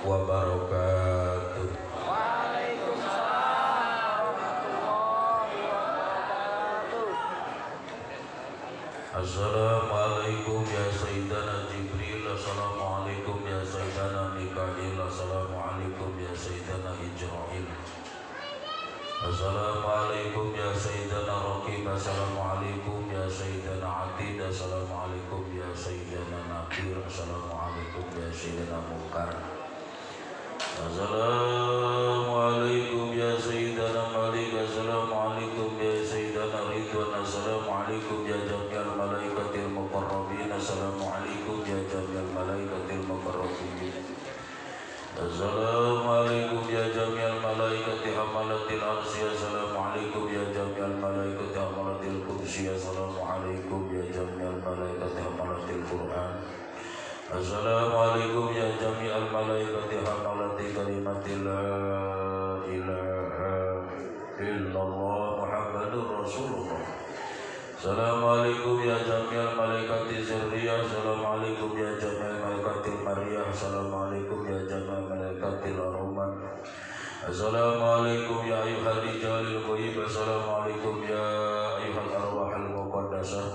wabarakatuh. Waalaikumsalam warahmatullahi wabarakatuh. Assalamualaikum ya Sayyidana Jibril. Assalamualaikum ya Sayyidana Mikail. Assalamualaikum ya Sayyidana Israil. Assalamualaikum ya Sayyidana Raqib. Assalamualaikum ya Sayyidana Atid. Assalamualaikum ya Sayyidana Nakir. Assalamualaikum ya Sayyidana Munkar. Assalamualaikum ya Sayyidana Malik. Assalamualaikum ya Sayyidana Ridwan. Assalamualaikum ya Jami'al Malaikatil Muqarrabin. Assalamualaikum ya Jami'al Malaikatil Muqarrabin. Assalamualaikum ya Jami'al Malaikati Hamalatil Arsy. Assalamualaikum ya Jami'al Malaikati Hamalatil Kursi. Assalamualaikum ya Jami'al Malaikati Hamalatil Quran. Assalamualaikum ya Jami'al Malaikati Hamalati Kalimatil La ilaha illallah Muhammadur Rasulullah. Assalamualaikum ya Jami'al Malaikati Zurriyah. Assalamualaikum ya Jami'al Malaikatil Maryah. Assalamualaikum ya Jami'al Malaikatil Ar-Rahman. Assalamualaikum ya ayyuhal rijalil ghaib. Assalamualaikum ya ayyuhal arwahal muqaddasah.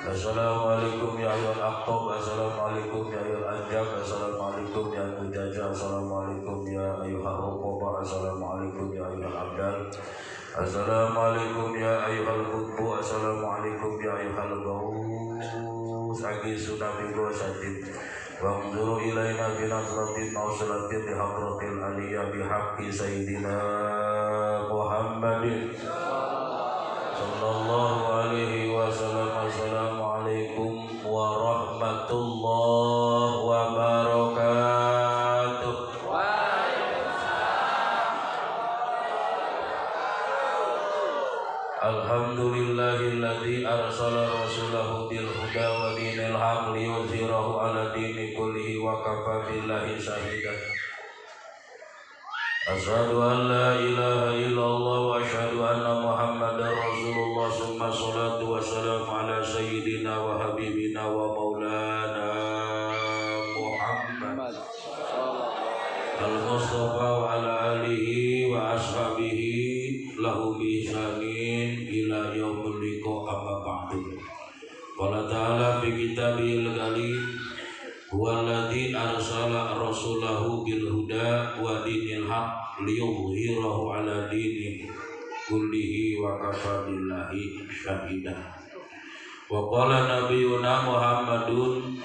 Assalamualaikum ya ayyuhal aqtab. Assalamualaikum ya ayyuhal anjab. Assalamualaikum ya mujajah. Assalamualaikum ya ayyuhal ruqabah. Assalamualaikum ya ayyuhal abdal. Assalamualaikum ya ayyuhal qutbu. Assalamualaikum ya ayyuhal ghaus. Agisuna bi ghasatin wanzuru ilaina bi nazratin mawsalatin bi hadratil aliyah bi haqqi sayyidina Muhammadin sallallahu alaihi wasallam. Assalamualaikum warahmatullahi wabarakatuh. Alhamdulillahilladzi arsala rasulahu bil huda wa dinil haq liyuzhirahu ala dini kullihi wa kafa billahi shahidan. Asyhadu an la ilaha illallah wa asyhadu anna Muhammadar Rasulullah. Summa salatu wassalamu ala sayyidina wa habibina wa maulana Muhammad al-Mustafa wa ala alihi wa ashabihi lahu bi ihsanin ila yaumil liqa amma ba'du. Qala ta'ala fi kitabil karim huwallazi arsala rasulahu bil huda wa dinil haq liyuzhirahu ala dini kullihi wa kafa billahi shahidan. Wa qala nabiyuna Muhammadun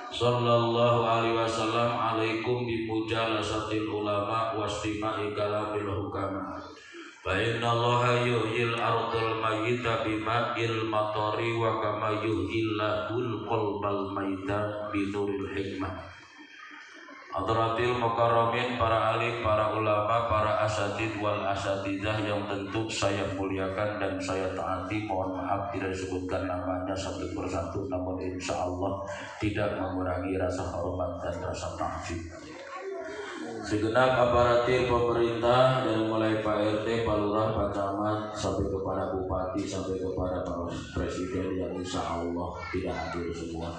sallallahu alaihi wasallam alaikum bi mujalasatil ulama wastima'i kalamil hukama. Fa inna Allaha yuhyil ardal mayyita bima'il matari wa kama yuhyillahul qalbal mayyita binuril hikmah. Hadratil mukarramin, para alim, para ulama, para asatid wal asatidzah yang tentu saya muliakan dan saya taati. Mohon maaf tidak disebutkan namanya satu persatu, namun insya Allah tidak mengurangi rasa hormat dan rasa ta'zim. Segenap aparatur pemerintah dari mulai Pak RT, Pak Lurah, Pak Camat sampai kepada Bupati sampai kepada Pak Presiden yang insya Allah tidak hadir semua,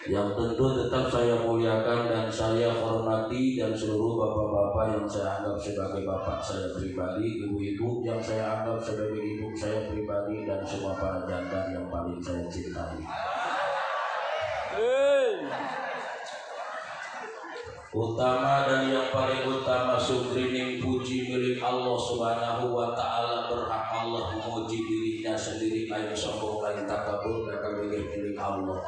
yang tentu tetap saya muliakan dan saya hormati, dan seluruh bapak-bapak yang saya anggap sebagai bapak saya pribadi, ibu-ibu yang saya anggap sebagai ibu saya pribadi, dan semua para janda yang paling saya cintai. Utama dan yang paling utama sukrining puji milik Allah Subhanahu wa ta'ala. Berhak Allah memuji dirinya sendiri, lain sombong, lain takabur, dan milik Allah.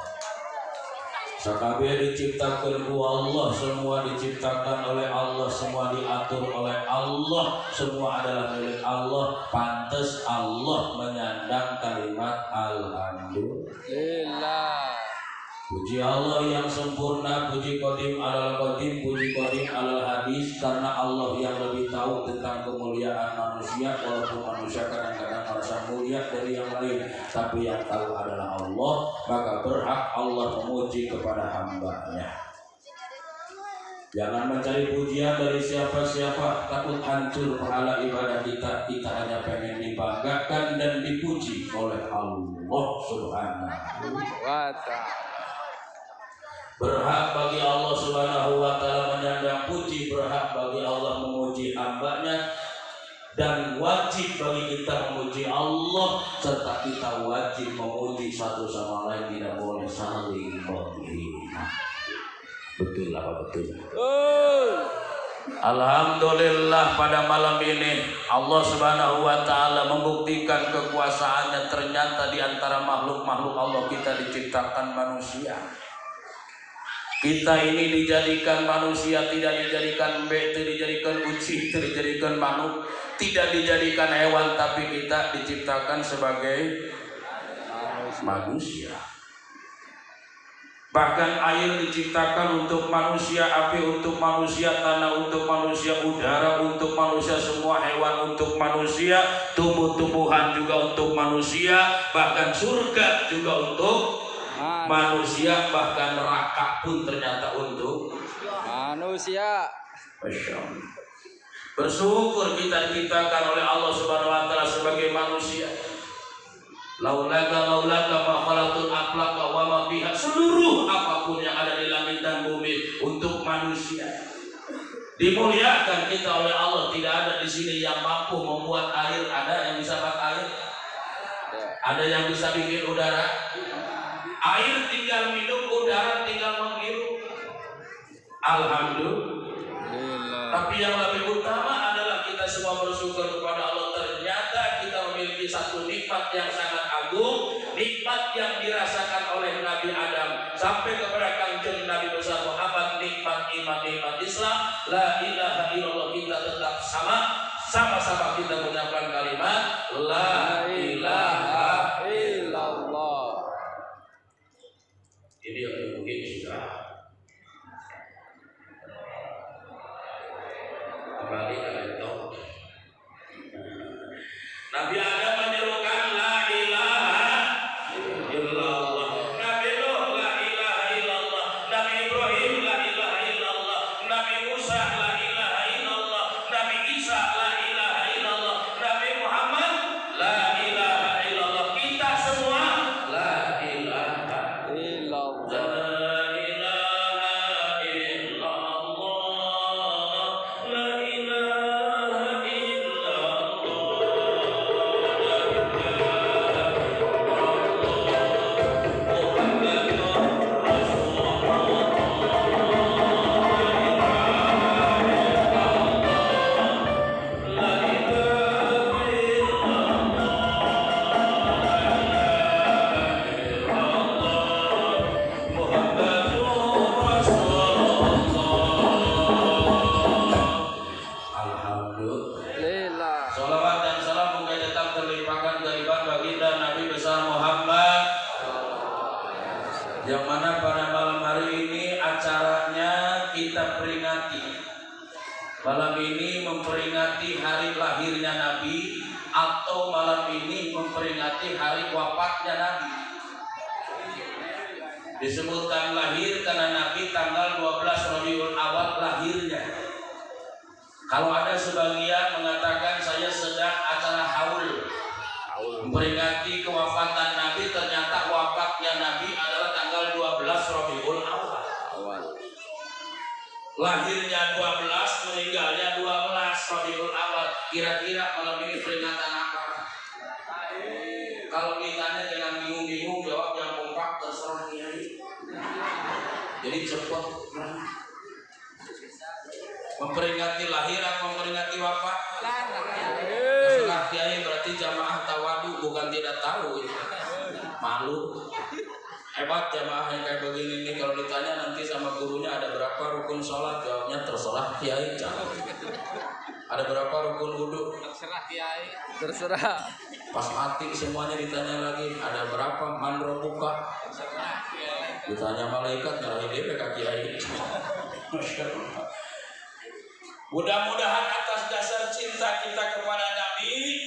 Sakabeh diciptakan ku Allah, semua diciptakan oleh Allah, semua diatur oleh Allah, semua adalah milik Allah. Pantas Allah menyandang kalimat alhamdulillah. Puji Allah yang sempurna, puji qadim alal qadim, puji qadim alal hadis, karena Allah yang lebih tahu tentang kemuliaan manusia. Walaupun manusia kadang-kadang merasa mulia dari yang lain, tapi yang tahu adalah Allah, maka berhak Allah memuji kepada hamba-Nya. Jangan mencari pujian dari siapa-siapa, takut hancur pahala ibadah kita. Kita hanya pengen dibanggakan dan dipuji oleh Allah Subhanahu wa ta'ala. Berhak bagi Allah Subhanahu wa ta'ala menyandang wajib bagi kita memuji Allah, serta kita wajib memuji satu sama lain, tidak boleh saling menghina. Betul apa betul? Alhamdulillah pada malam ini Allah Subhanahu wa taala membuktikan kekuasaannya. Ternyata di antara makhluk-makhluk Allah kita diciptakan manusia. Kita ini dijadikan manusia, tidak dijadikan tidak dijadikan kucing, tidak dijadikan manuk, tidak dijadikan hewan, tapi kita diciptakan sebagai manusia. Bahkan air diciptakan untuk manusia, api untuk manusia, tanah untuk manusia, udara untuk manusia, semua hewan untuk manusia, tumbuh-tumbuhan juga untuk manusia, bahkan surga juga untuk manusia, bahkan neraka pun ternyata untuk manusia. Masya Allah. Bersyukur kita diciptakan oleh Allah Subhanahu wa taala sebagai manusia. Laulaka ma khalaqtul aflaqa wa ma fiha, seluruh apapun yang ada di langit dan bumi untuk manusia. Dimuliakan kita oleh Allah. Tidak ada di sini yang mampu membuat air. Ada yang bisa buat air? Ada yang bisa bikin udara? Air tinggal minum, udara tinggal menghirup. Alhamdulillah. Tapi yang lebih utama adalah kita semua bersyukur kepada Allah. Ternyata kita memiliki satu nikmat yang sangat agung, nikmat yang dirasakan oleh Nabi Adam sampai kepada Kanjeng Nabi besar Muhammad, nikmat iman, nikmat Islam, la ilaha illallah. Kita tetap sama-sama kita mengucapkan kalimat la ilaha illallah. Ini yang mungkin sudah kembali ke laptop. Nabi Adam menyerukan la ilaha illallah. Nabi Nuh la ilaha illallah. Nabi Ibrahim la ilaha illallah. Nabi Musa la ilaha illallah. Nabi Isa la ilaha illallah. Nabi Muhammad la ilaha illallah. Kita semua la ilaha illallah. Yang mana pada malam hari ini acaranya kita peringati. Malam ini memperingati hari lahirnya Nabi, atau malam ini memperingati hari wafatnya Nabi. Disebutkan lahir karena Nabi tanggal 12 Rabiul Awal lahirnya. Kalau ada sebagian mengatakan saya sedang acara haul memperingati kewafatan Nabi, ternyata wafatnya Nabi adalah tanggal 12 Rabiul Awal. Lahirnya 12, meninggalnya 12 Rabiul Awal. Kira-kira malam ini peringatan apa? Kalau ditanya jangan bingung-bingung, jawab yang kompak, terserah Kiai. Jadi cepat. Memperingati lahir atau memperingati wafat? Terserah Kiai, berarti jamaah tawadu, bukan tidak tahu. Malu. Hebat jamaah yang kayak begini nih, kalau ditanya nanti sama gurunya ada berapa rukun sholat, jawabnya terserah Kiai. Ada berapa rukun wudhu? Terserah Kiai. Terserah. Pas mati semuanya ditanya lagi, ada berapa mandro buka? Terserah Kiai. Ditanya malaikat, nyalahin dia ke Kiai. Mudah-mudahan atas dasar cinta kita kepada Nabi,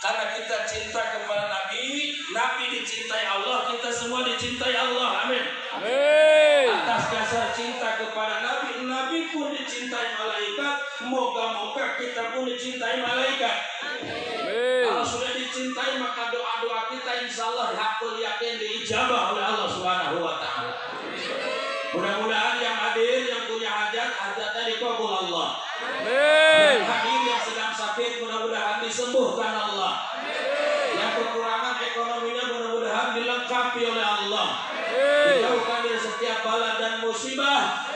karena kita cinta kepada Nabi, Nabi dicintai Allah, kita semua dicintai Allah. Amin. Amin. Atas dasar cinta kepada Nabi, Nabi pun dicintai malaikat. Moga-moga kita pun dicintai malaikat. Amin. Kalau sudah dicintai, maka doa-doa kita insya Allah hakul yakin diijabah oleh Allah Subhanahu wa taala. Mudah-mudahan yang hadir, yang punya hajat, hajatnya dikabul Allah. Amin. Yang hadir, yang sedang sakit, mudah-mudahan disembuhkan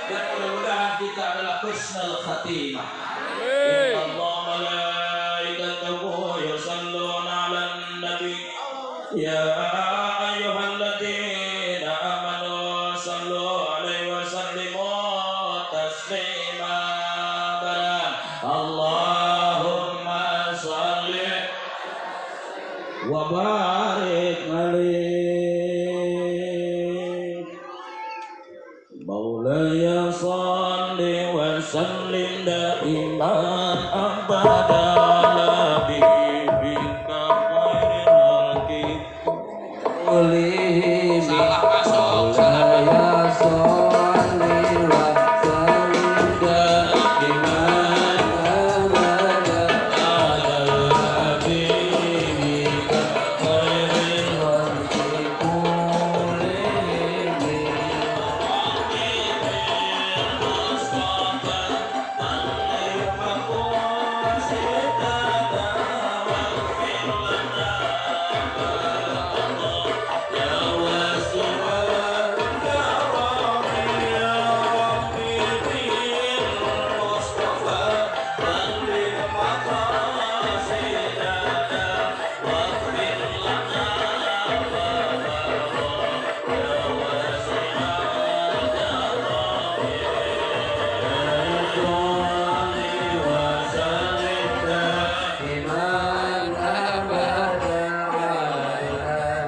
dan mudah-mudahan kita adalah husnul khatimah. Amin. Allah malaikatahu yusalluna 'alan nabi ya ayyuhalladzina amanu sallu 'alaihi wa sallimu taslima. Allahumma shalli wa barik alaihi Maulaya salli wa sallim daiman abada ala bibika khairil khalqi kulihim. Salah masuk, salah ya salli wa sallim daiman abada ala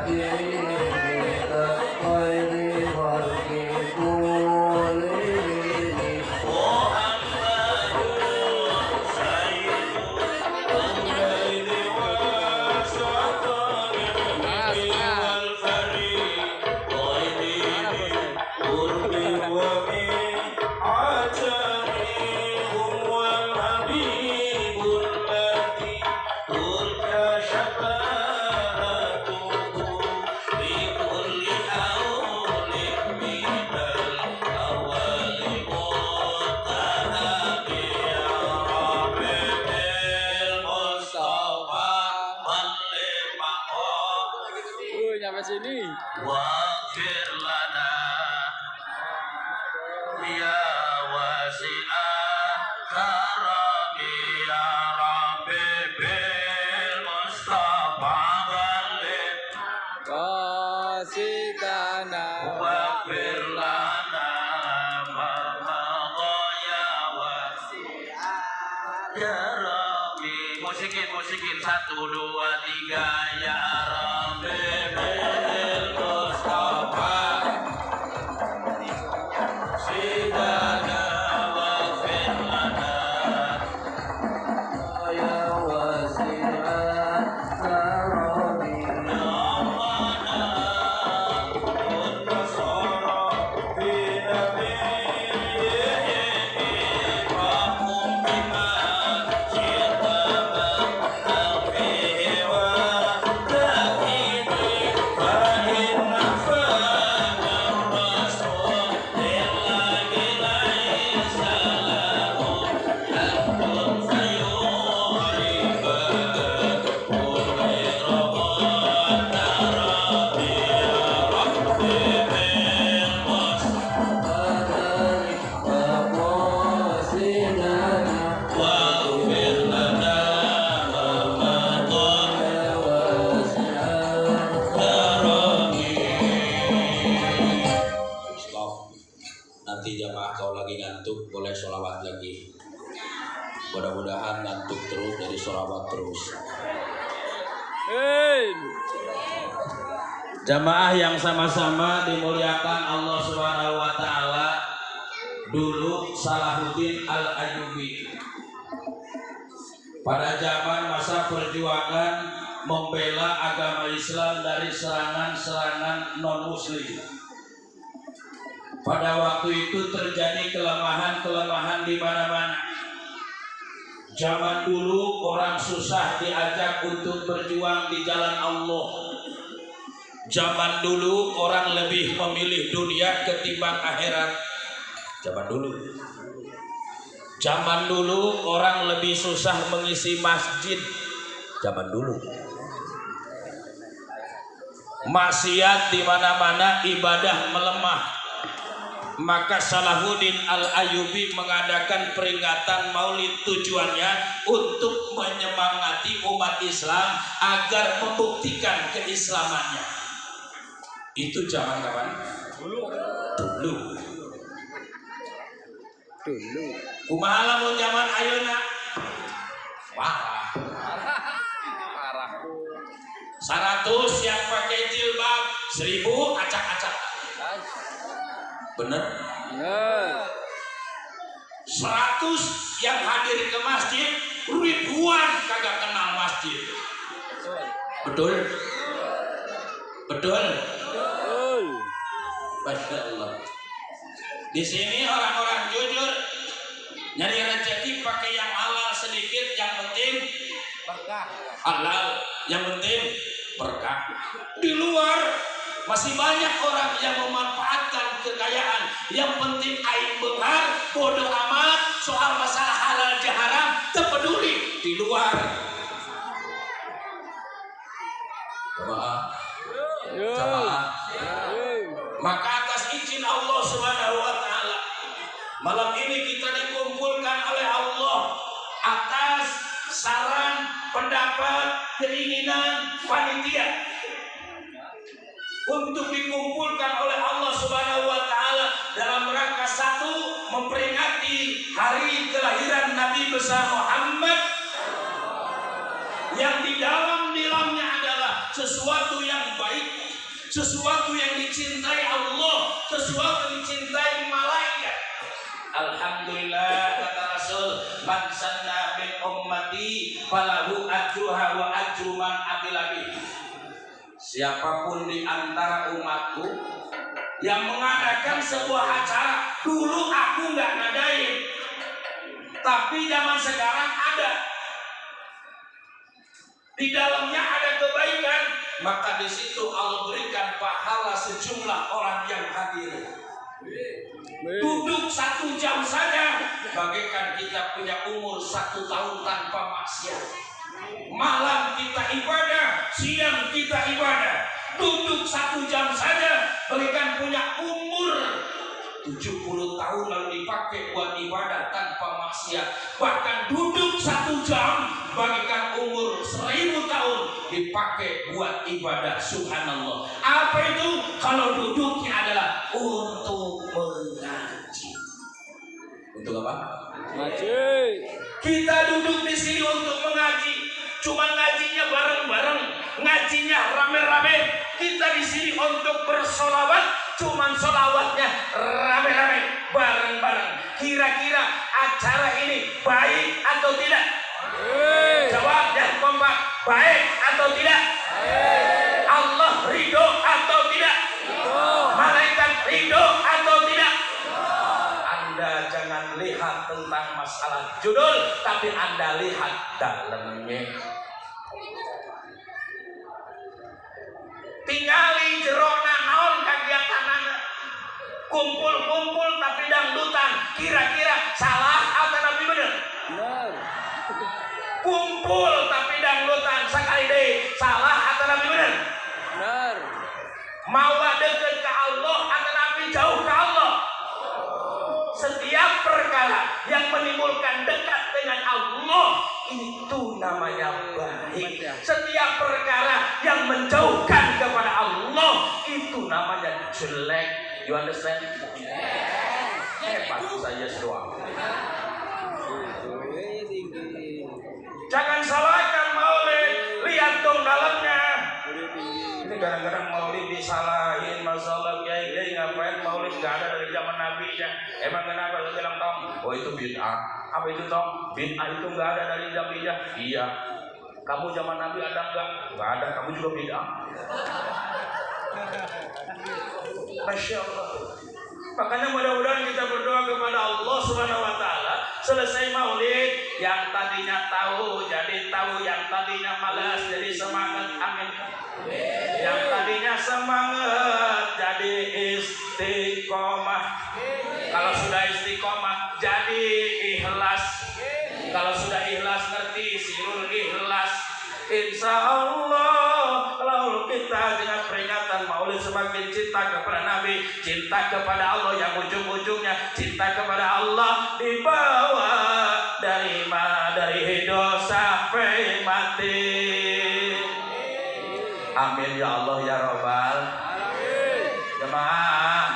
bibika khairil khalqi kulihim. Nyampe sini. Waghfir lana ya wasi'ah karami ya Rabbi bil Mustafa balik Qasidana. waghfir lana ma ya wasi'ah ya Rabbi. Musikin 1 2 3 ya Rabbi bil Mustafa sidana waghfir lana ya wasi'ah karami ya mana nasara fi nabiyyihi rahum bima syitama fihi wa ta'ini fa inna fana rasul lillahi laisa lahu haqqun fayu'riba Nanti jamaah kalau lagi ngantuk boleh sholawat lagi. Mudah-mudahan ngantuk terus dari sholawat terus. Amin. Jamaah yang sama-sama dimuliakan Allah Subhanahu wa taala. Dulu Salahuddin Al-Ayyubi pada zaman masa perjuangan membela agama Islam dari serangan-serangan non-muslim. Pada waktu itu terjadi kelemahan-kelemahan di mana-mana. Zaman dulu orang susah diajak untuk berjuang di jalan Allah. Zaman dulu orang lebih memilih dunia ketimbang akhirat. Zaman dulu orang lebih susah mengisi masjid. Zaman dulu. Maksiat di mana-mana, ibadah melemah. Maka Salahuddin Al-Ayyubi mengadakan peringatan Maulid tujuannya untuk menyemangati umat Islam agar membuktikan keislamannya. Itu zaman kapan? Dulu. Kumaha lamun zaman ayeuna? Parah. 100 yang pakai jilbab, 1000 acak-acak. Bener? 100 yang hadir ke masjid, ribuan kagak kenal masjid. Betul? Betul? Masya Allah. Di sini orang-orang jujur nyari rezeki pakai yang halal sedikit, yang penting berkah. Halal, yang penting berkah. Di luar masih banyak orang yang memanfaatkan kekayaan. Yang penting aing benghar, bodoh amat soal masalah halal haram, terpeduli di luar. Jamaah. Maka atas izin Allah Subhanahu wa taala, malam ini kita dikumpulkan oleh Allah atas saran, pendapat, keinginan panitia untuk dikumpulkan oleh Allah Subhanahu wa taala dalam rangka satu, memperingati hari kelahiran Nabi besar Muhammad yang di dalamnya adalah sesuatu yang baik, sesuatu yang dicintai Allah, sesuatu yang dicintai malaikat. Alhamdulillah, kata Rasul, man sanna min ummati falahu ajruha wa ajru man amila bihi. Siapapun di antara umatku yang mengadakan sebuah acara, dulu aku nggak ngadain, tapi zaman sekarang ada, di dalamnya ada kebaikan, maka di situ Allah berikan pahala sejumlah orang yang hadir. Duduk 1 jam saja bagaikan kita punya umur 1 tahun tanpa maksiat. Malam kita ibadah, siang kita ibadah. Duduk 1 jam saja bagaikan punya umur 70 tahun lalu dipakai buat ibadah tanpa maksiat. Bahkan duduk 1 jam bagaikan umur 1000 tahun dipakai buat ibadah. Subhanallah. Apa itu? Kalau duduknya adalah untuk mengaji. Untuk apa? Ngaji. Kita duduk di sini untuk mengaji. Cuma ngajinya bareng-bareng, ngajinya rame-rame. Kita di sini untuk bersolawat, cuman solawatnya rame-rame, bareng-bareng. Kira-kira acara ini baik atau tidak? Jawab yang kompak, baik atau tidak? Allah ridho atau tidak? Malaikat ridho atau tidak? Anda jangan lihat tentang masalah judul, tapi Anda lihat dalamnya. Tinggali jerona naon kegiatanana, kumpul-kumpul tapi dangdutan. Kira-kira salah atau nabi bener? Benar. Kumpul tapi dangdutan sekali deh, salah atau nabi bener? Benar. Mau dekat ke Allah atau nabi jauh ke Allah? Setiap perkara yang menimbulkan dekat dengan Allah itu namanya baik. Setiap perkara yang menjauhkan kepada Allah itu namanya jelek. You understand? Hebat saya doang. Jangan salahkan maulid, lihat dong dalamnya. Ini kadang-kadang maulid disalahin, masalah kiai ngapain maulid nggak ada dari zaman Nabi ya. Emang kenapa lu bilang tong? Oh itu bid'ah. Apa itu tong? Bid'ah itu nggak ada dari Nabi ya. Iya. Kamu zaman Nabi ada nggak? Nggak ada. Kamu juga bid'ah. Masya Allah. Makanya mudah-mudahan kita berdoa kepada Allah Subhanahu wa taala, selesai maulid yang tadinya tahu jadi tahu, yang tadinya malas jadi semangat. Amin. Yang tadinya semangat jadi istiqomah. Kalau sudah istiqomah jadi ikhlas. Kalau sudah ikhlas ngerti sirul ikhlas. Insya Allah kalau kita dengan peringatan maulid semakin cinta kepada Nabi, cinta kepada Allah yang ujung-ujungnya cinta kepada Allah dibawa dari hidup sampai mati. Amin ya Allah ya Rabbal. Jemaah,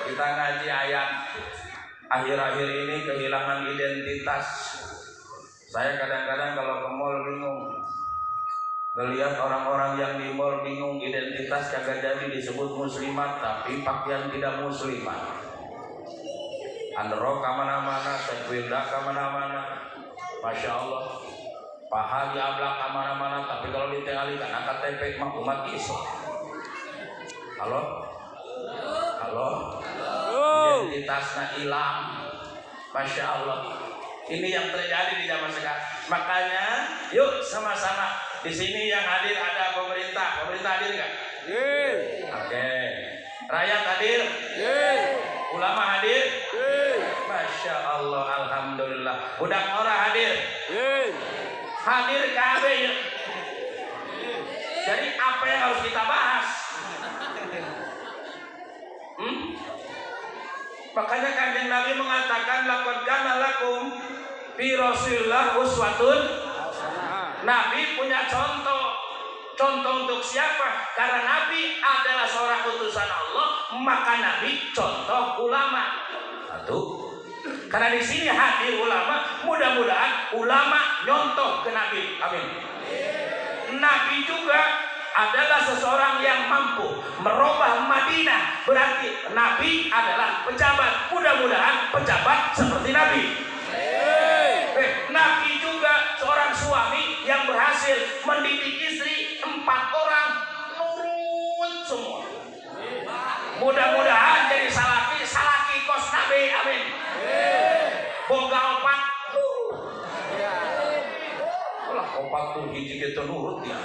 kita ngaji ayat. Akhir-akhir ini kehilangan identitas. Saya kadang-kadang kalau ke mall bingung, ngelihat orang-orang yang di mall bingung, identitas kagak jadi disebut muslimat tapi pakaian tidak muslimat. Androk kemana-mana, sekwilda kemana-mana, masya Allah. Paha diablak kemana-mana, tapi kalau ditinggalkan angkat KTP mah umat Islam. Halo? Identitasnya hilang, masya Allah. Ini yang terjadi di zaman sekarang. Makanya, yuk sama-sama. Di sini yang hadir ada pemerintah. Pemerintah hadir nggak? Oke. Rakyat hadir? Ulama hadir? Masya Allah, alhamdulillah. Budak orang hadir? Hadir KB. Jadi apa yang harus kita bahas? Makanya Kanjeng Nabi mengatakan laqad kana lakum fi Rasulillah uswatun. Nabi punya contoh. Contoh untuk siapa? Karena Nabi adalah seorang utusan Allah, maka Nabi contoh ulama. Satu. Karena di sini hadir ulama, mudah-mudahan ulama nyontoh ke Nabi. Amin. Nabi juga adalah seseorang yang mampu merubah Madinah. Berarti Nabi adalah pejabat. Mudah-mudahan pejabat seperti Nabi. Nabi juga seorang suami yang berhasil mendidik istri 4 orang nurut semua. Mudah-mudahan jadi salaki kos Nabi. Amin. Boga 4 lah 4 tuh hiji gitu nurut ya.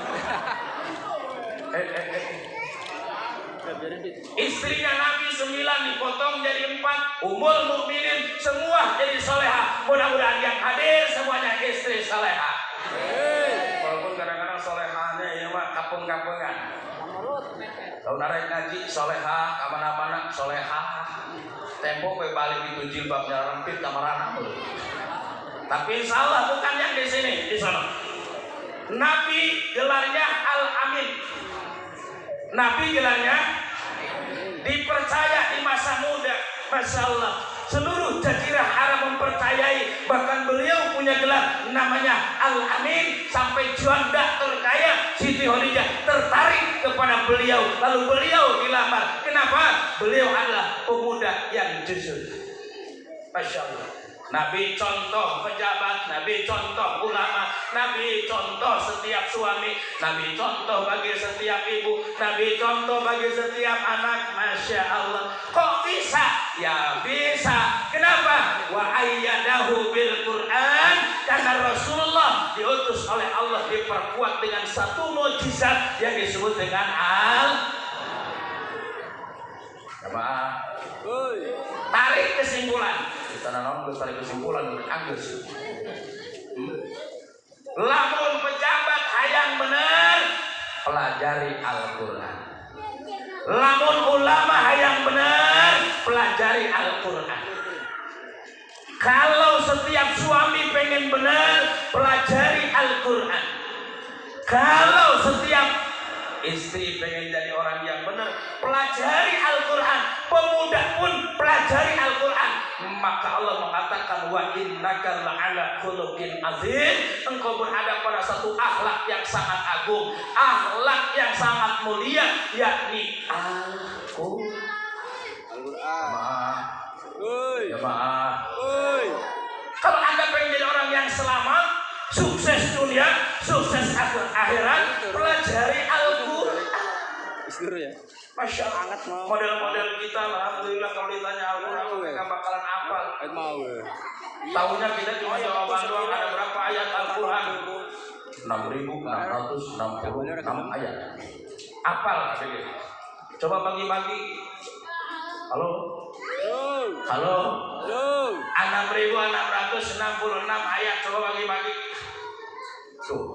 Istrinya Nabi 9 dipotong jadi 4. Ummul mukminin semua jadi soleha. Mudah-mudahan yang hadir semuanya istri soleha. Walaupun kadang-kadang solehahnya ya mah kapung-kapungan. Kalau narik ngaji soleha, kamana-mana soleha. Tempo ke balik itu jilbabnya rempit kamarana. Tapi insya Allah bukan yang di sini, di sana. Nabi gelarnya Al-Amin. Nabi gelarnya dipercaya di masa muda. Masya Allah, seluruh jazirah Arab mempercayai. Bahkan beliau punya gelar namanya Al-Amin. Sampai janda terkaya Siti Khadijah tertarik kepada beliau. Lalu beliau dilamar. Kenapa? Beliau adalah pemuda yang jujur. Masya Allah. Nabi contoh pejabat, Nabi contoh ulama, Nabi contoh setiap suami, Nabi contoh bagi setiap ibu, Nabi contoh bagi setiap anak. Masya Allah. Kok bisa? Ya bisa. Kenapa? Wa ayyadahu bil Quran. Karena Rasulullah diutus oleh Allah, diperkuat dengan satu mukjizat yang disebut dengan Jamaah. Tarik kesimpulan. Kita nanti tarik kesimpulan Agus. Lamun pejabat hayang bener, pelajari Al-Quran. Lamun ulama hayang bener, pelajari Al-Quran. Kalau setiap suami pengen bener, pelajari Al-Quran. Kalau setiap istri pengen jadi orang yang benar, pelajari Al-Quran. Pemuda pun pelajari Al-Quran. Maka Allah mengatakan wa innaka la'ala khuluqin azim. Engkau berada pada satu akhlak yang sangat agung, akhlak yang sangat mulia, yakni Al-Quran. Jemaah. Kalau Anda pengen jadi orang yang selamat, sukses dunia, sukses akhirat, pelajari Al-Quran. Ya. Masya Allah. Model-model kita, alhamdulillah kalau ditanya Al-Quran, mereka bakalan hafal. Tahunya kita cuma jawaban doang. Ada berapa ayat Al-Quran? 6.666 ayat. Hafal. Coba bagi-bagi. Halo. 6.666 ayat. Coba bagi-bagi. Tuh.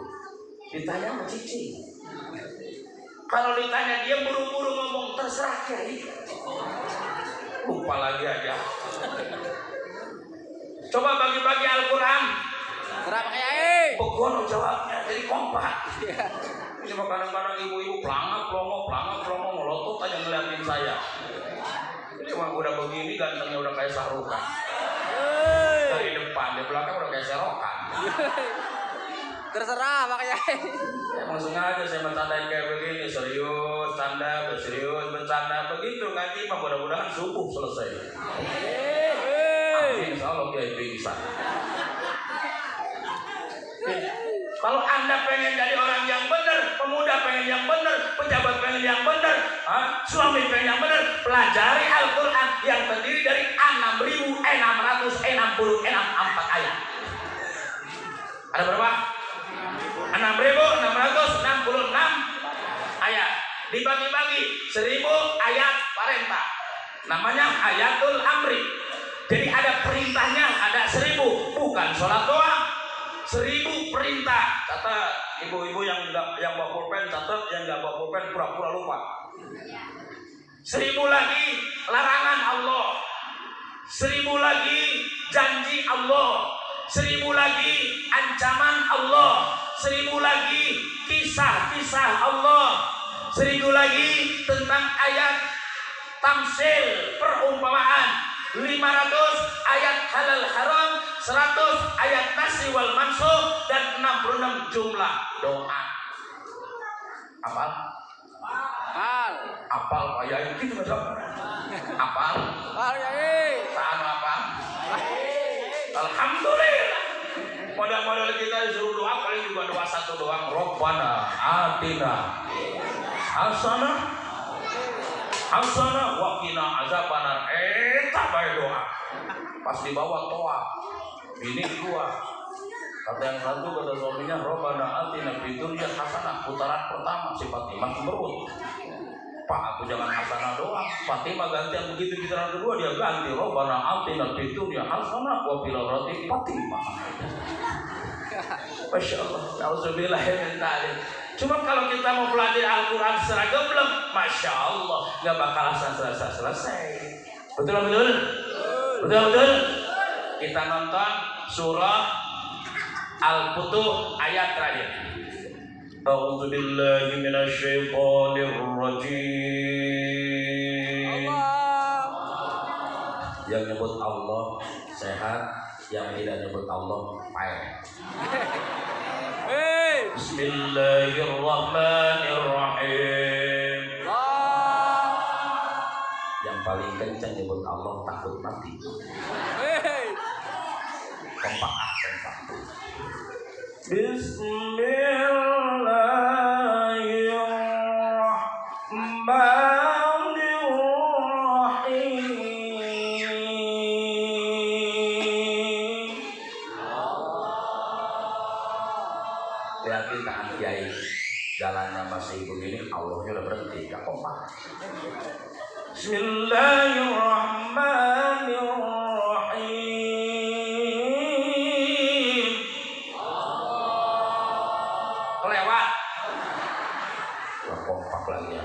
Ditanya sama Cici. Kalau ditanya dia buru-buru ngomong terserah Kiai. Lupa lagi aja. Coba bagi-bagi Al-Quran. Berapa Kiai? Begono jawabnya jadi kompak. Ini mah kadang-kadang ibu-ibu pelongo ngelotot aja ngeliatin saya. Ini mah udah begini gantengnya udah kayak Sarukan. Dari depan, di belakang udah kayak Serokan. Terserah Pak Kiai. Emang sengaja saya bercandain kayak begini, serius, canda, bercanda, begitu ngaji mah mudah-mudahan subuh selesai. Amin, insyaallah Kiai bisa. Kalau Anda pengen jadi orang yang benar, pemuda pengen yang benar, pejabat pengen yang benar, suami pengen yang benar, pelajari Al-Quran yang terdiri dari 6.664 ayat. Ada berapa? 6.666 ayat. Dibagi-bagi 1.000 ayat perintah. Namanya ayatul amri. Jadi ada perintahnya, ada 1.000, bukan sholat doang. 1.000 perintah. Kata ibu-ibu yang bawa pulpen, catat, yang nggak bawa pulpen pura-pura lupa. 1.000 lagi larangan Allah. 1.000 lagi janji Allah. 1.000 lagi ancaman Allah. 1.000 lagi kisah-kisah Allah. 1.000 lagi tentang ayat tamsil, perumpamaan. 500 ayat halal haram, 100 ayat nasi wal mansukh, dan 66 jumlah doa. Apal? Apal kayak gitu macam. Apal? Saan apa? Alhamdulillah. Modal-modal kita disuruh doa paling juga doa satu doang. Rabbana atina hasanah wa qina azabannar. Tak baik doa. Pas dibawa toa, bini gua. Kata yang satu, kata suaminya, Rabbana atina fid dunya hasanah. Putaran pertama si Fatimah berut. Pak, aku jangan hasanah doang. Fatimah gantian begitu putaran kedua dia ganti Rabbana atina fid dunya hasanah wa fil akhirati Fatimah. Masya Allah, nauzubillah min dzalik. Cuma kalau kita mau belajar Al-Quran secara gemblang, Masya Allah, nggak bakal selesai. Betul. Kita nonton surah Al-Futuh ayat terakhir. A'udzu billahi minasyaitonir rajim. Yang nyebut Allah sehat, yang tidak nyebut Allah payah. Bismillahirrahmanirrahim. Yang paling kencang nyebut Allah takut mati. Kompak. Bismillahirrahmanirrahim. Lihatin tangan kiai, jalannya masih begini, Allahnya udah berhenti, gak kompak. Bismillahirrahmanirrahim. Kelewat. Gak kompak lagi ya.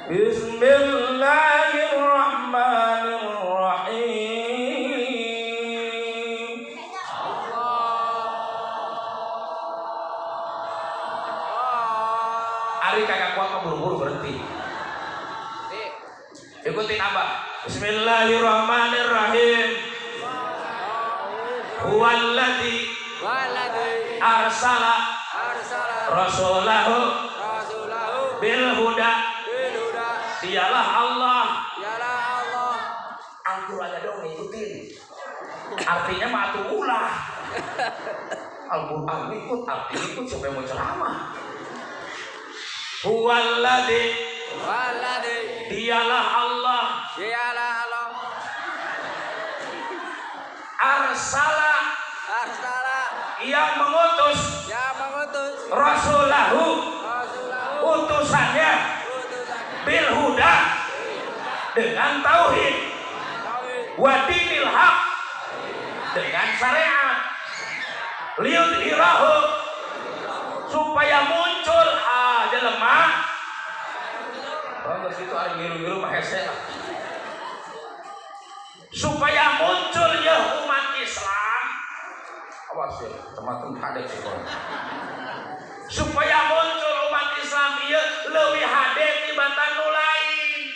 Bismillahirrahmanirrahim. Ari kagak kuat buru-buru berhenti. Ikutin Abah. Bismillahirrahmanirrahim. Huwallazi arsala rasulahu bil huda. Dialah Allah. Al-Quran aja dong ikutin. Artinya mah atuh ulah. Al-Quran ikut, artinya ikut siapa yang mau ceramah. Huwallazi, dialah Allah. Arsala, yang mengutus. Rasulahu, utusannya. Bil huda, dengan tauhid. Wa dinil haq, dengan syariat. Liyudhirahu, supaya muncul jelema geus kitu ari ngilu-ngilu mah hese lah. Supaya muncul ya umat Islam. Awas ya, teman-teman hadek sih kon. Supaya muncul umat Islam ieu leuwih hade tibatan nu lain.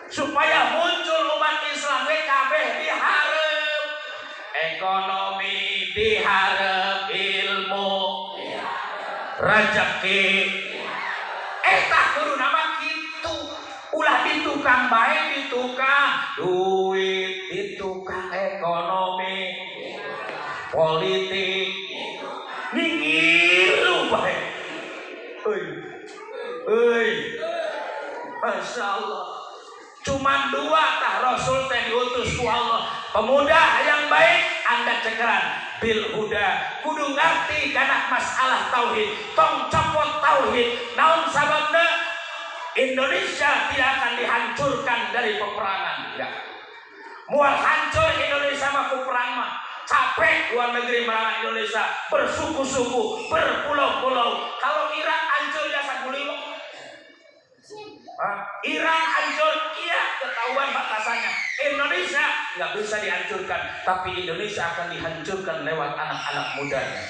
Supaya muncul umat Islam ge kabeh dihareup. Ekonomi dihareup, ilmu rezeki eta kudu nama kitu. Ulah ditukang bae, ditukang duit, ditukang ekonomi, politik, ngilu bae. Euy, Masya Allah. Cuman dua tah Rasul teh diutus ku Allah. Pemuda yang baik anda cekeran bil huda, kudu ngerti kana masalah tauhid, tong copot tauhid. Naon sababna? Indonesia tidak akan dihancurkan dari peperangan. Ya. Mual hancur Indonesia mah ku perang mah. Capek luar negeri merangan Indonesia, bersuku-suku, berpulau-pulau. Kalau Irak hancur ya sagulilo. Iran hancur, iya ketahuan batasannya. Indonesia nggak bisa dihancurkan, tapi Indonesia akan dihancurkan lewat anak-anak mudanya.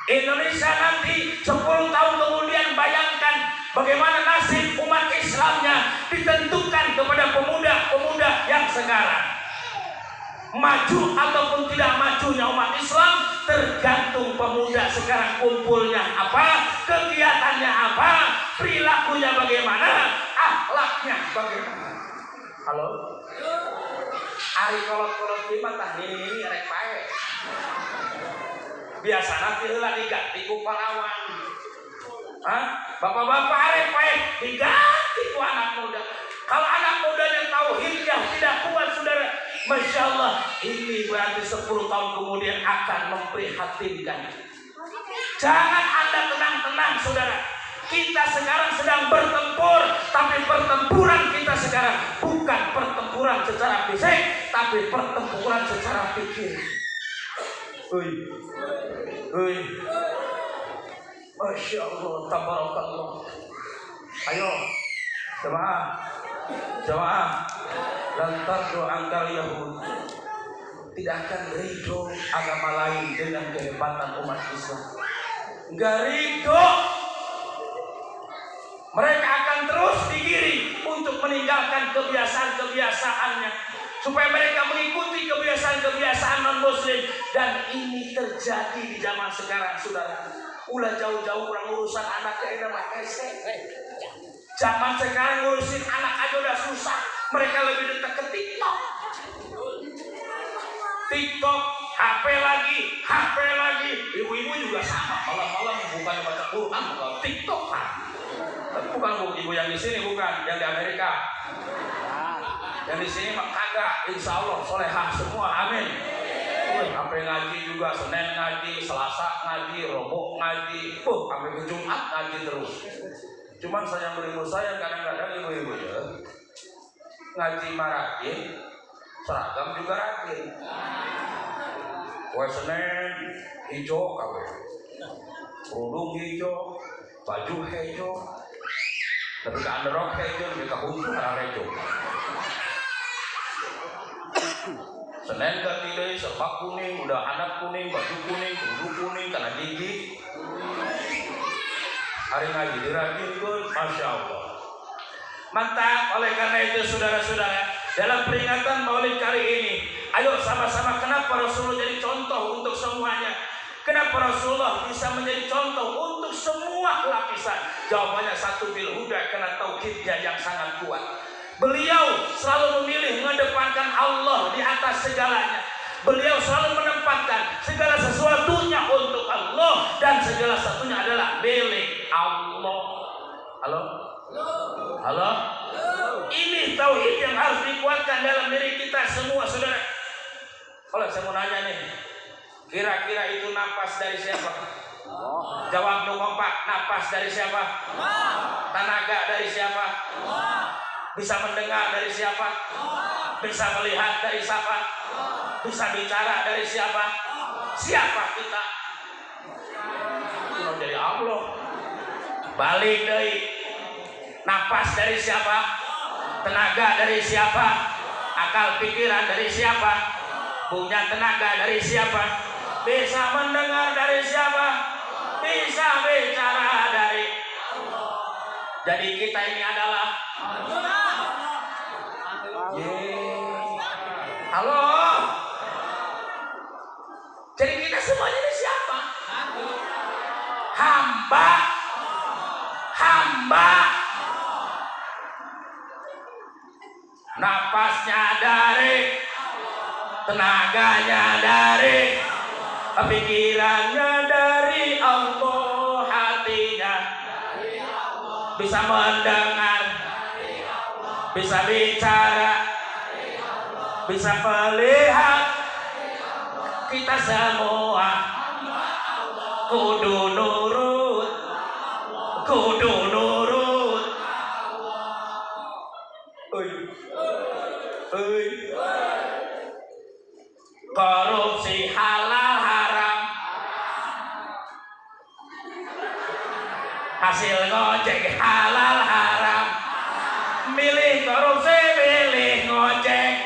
Indonesia nanti 10 tahun kemudian bayangkan bagaimana nasib umat Islamnya ditentukan kepada pemuda-pemuda yang sekarang. Maju ataupun tidak majunya umat Islam tergantung pemuda sekarang kumpulnya apa, kegiatannya apa, perilakunya bagaimana, akhlaknya bagaimana. Halo? Ari kolot-kolot gimana tah ini rek pae. Biasa nanti heula diganti ku pahlawan. Bapak-bapak arek pae diganti ku anak muda. Kalau anak mudanya tauhidnya tidak kuat saudara, Masya Allah, ini berarti 10 tahun kemudian akan memprihatinkan. Jangan Anda tenang-tenang saudara. Kita sekarang sedang bertempur, tapi pertempuran kita sekarang bukan pertempuran secara fisik, tapi pertempuran secara pikir. Masya Allah, tabarakallah. Ayo, jemaah, lantar doangkal Yahud tidak akan ridho agama lain dengan kehebatan umat Islam. Enggak ridho. Mereka akan terus digiring untuk meninggalkan kebiasaan-kebiasaannya, supaya mereka mengikuti kebiasaan-kebiasaan non-muslim. Dan ini terjadi di zaman sekarang saudara. Ulah jauh-jauh orang urusan anak kayak nama esek. Zaman sekarang ngurusin anak aja udah susah. Mereka lebih dekat ke TikTok. TikTok, HP lagi. Ibu-ibu juga sama. Malam-malam bukan baca Quran, bukan TikTok kan. Bukan ibu yang di sini, bukan yang di Amerika. Yang di sini mah kagak. Insya Allah solehah semua. Amin. HP ngaji juga, Senin ngaji, Selasa ngaji, Rabu ngaji, sampai ke Jumat ngaji terus. Cuman sayang beribu sayang kadang-kadang ibu-ibu ya ngaji marahin, seragam juga rajin. Kue Senin hijau kawe, kerudung hijau, baju hijau, tapi ke underrok hijau, lebih ke huntu arah hijau. Senin ganti deh, serba kuning, udah anak kuning, baju kuning, kerudung kuning, karena gigi. Hari ngaji dirajin pun, Masya Allah. Mantap. Oleh karena itu saudara-saudara, dalam peringatan Maulid kali ini, ayo sama-sama, kenapa Rasulullah jadi contoh untuk semuanya? Kenapa Rasulullah bisa menjadi contoh untuk semua lapisan? Jawabannya satu, bil huda, karena tauhidnya yang sangat kuat. Beliau selalu memilih mengedepankan Allah di atas segalanya. Beliau selalu menempatkan segala sesuatunya untuk Allah, dan segala sesuatunya adalah milik Allah. Halo? Ini tauhid yang harus dikuatkan dalam diri kita semua, saudara. Kalau saya mau nanya nih, kira-kira itu napas dari siapa? Jawab dong kompak, napas dari siapa? Tenaga dari siapa? Bisa mendengar dari siapa? Bisa melihat dari siapa? Bisa bicara dari siapa? Siapa kita? Dari Allah. Balik deui. Napas dari siapa? Tenaga dari siapa? Akal pikiran dari siapa? Punya tenaga dari siapa? Bisa mendengar dari siapa? Bisa bicara dari Allah. Jadi kita ini adalah halo. Jadi kita semuanya ini siapa? Hamba. Hamba. Napasnya dari, tenaganya dari, pikirannya dari Allah, hatinya bisa mendengar, bisa bicara, bisa melihat. Kita semua kudu nurut, kudu nurut. Korupsi halal haram, hasil ngojek halal haram. Milih korupsi, milih ngojek.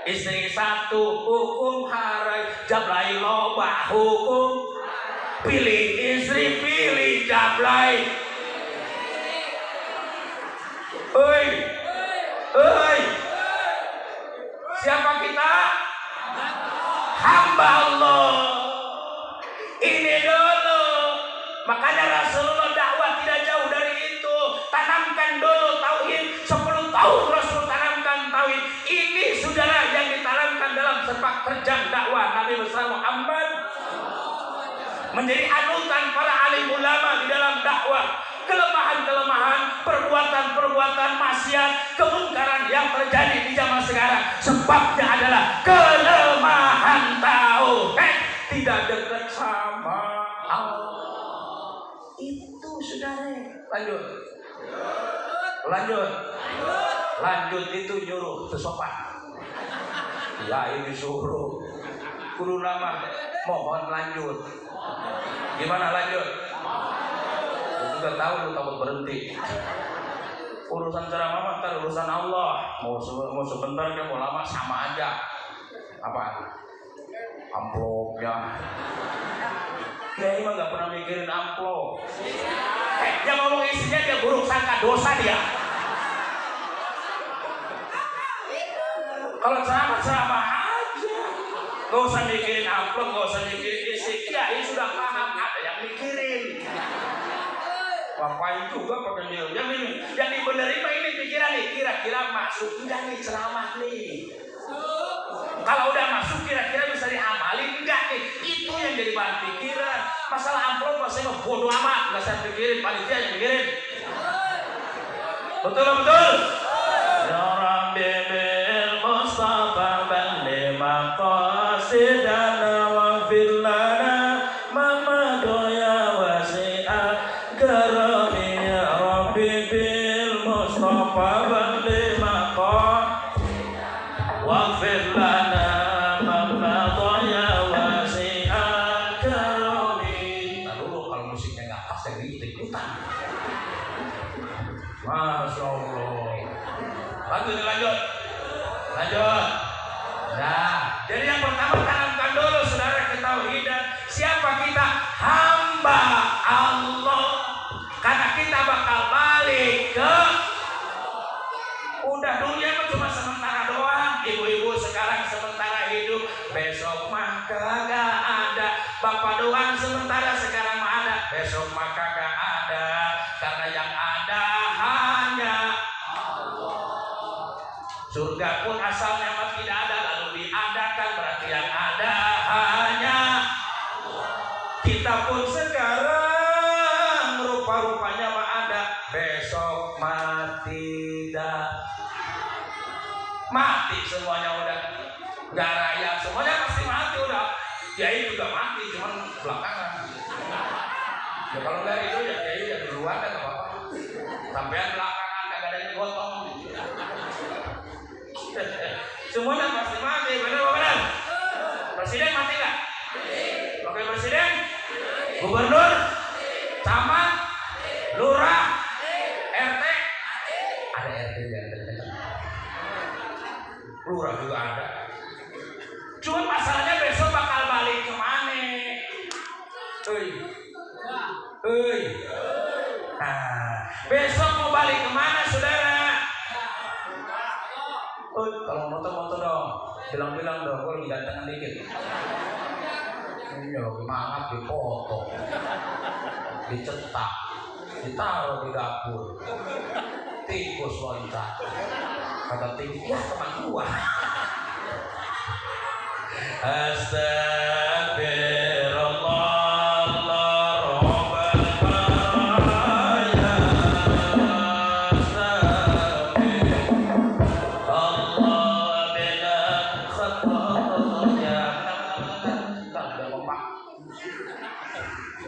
Istri satu hukum haram, jablay loba hukum. Pilih istri, pilih jablay. Siapa kita? Hamba Allah. Ini dulu. Makanya Rasulullah dakwah tidak jauh dari itu. Tanamkan dulu tauhid. 10 tahun Rasul tanamkan tauhid. Ini saudara yang ditanamkan dalam sepak terjang dakwah Nabi besar Muhammad. Menjadi anutan para alim ulama di dalam dakwah. Kelemahan-kelemahan, perbuatan-perbuatan maksiat, kemungkaran yang terjadi di zaman sekarang sebabnya adalah kelemahan tauhid, tidak dekat sama Allah. Itu saudara. Lanjut itu nyuruh sesopan. Ya ini suruh kudu nama mohon lanjut. Gimana lanjut? Juga tahu lu takut berhenti. Urusan ceramah mah ntar urusan Allah. Mau sebentar dia mau lama sama aja. Apa? Amplopnya. Kiai mah nggak pernah mikirin amplop. Dia ngomong isinya dia buruk sangka dosa dia. Kalau ceramah aja. Gak usah mikirin amplop, gak usah mikirin isi. Kiai sudah paham, ada yang mikirin. Ngapain juga pakai dia? Yang dibenerin mah ini pikiran nih, kira-kira masuk enggak nih ceramah nih? Kalau udah masuk kira-kira bisa diamalin enggak nih? Itu yang jadi bahan pikiran. Masalah amplop masih mah bodo amat, enggak saya pikirin, panitia yang pikirin. Betul. Ya Rabbi bil Mustafa balli maqasidana wa fil lana mamadu ya wasi'ah karami ya Rabbi bil Mustafa balli maqasidana wa fil lana mamadu ya wasi'ah karami. Lalu kalau musiknya nggak pas jadi ikut-ikutan. Masya Allah. Lanjut. Nah, jadi yang pertama tanamkan dulu saudara ketauhidan. Siapa kita? Hamba Allah. Karena kita bakal balik ke. Udah dunia mah cuma sementara doang. Ibu-ibu sekarang sementara hidup, besok mah kagak ada. Bapak doang sementara sekarang mah ada, besok mah kagak ada. Karena yang ada hanya surga pun asalnya mah tidak ada, lalu diadakan, berarti yang ada hanya kita pun sekarang rupa-rupanya mah ada, besok mah tidak. Mati semuanya udah, gak raya semuanya pasti mati udah. Kiai juga mati, cuman belakangan. Ya kalau nggak itu ya Kiai ya duluan kan apa-apa. Sampean belakangan kagak ada yang gotong. Semuanya pasti mati, benar? Presiden mati nggak? Wakil presiden gubernur, camat, lurah, RT, ada RT dan lurah juga ada. Cuma masalahnya besok bakal balik kemana? Nah, besok mau balik kemana saudara? Kalau motor dong, bilang dong, gue lagi datangan dikit. Iya, semangat dipoto, dicetak, ditaruh di dapur, tikus loncat, kata tikus, ya teman gua.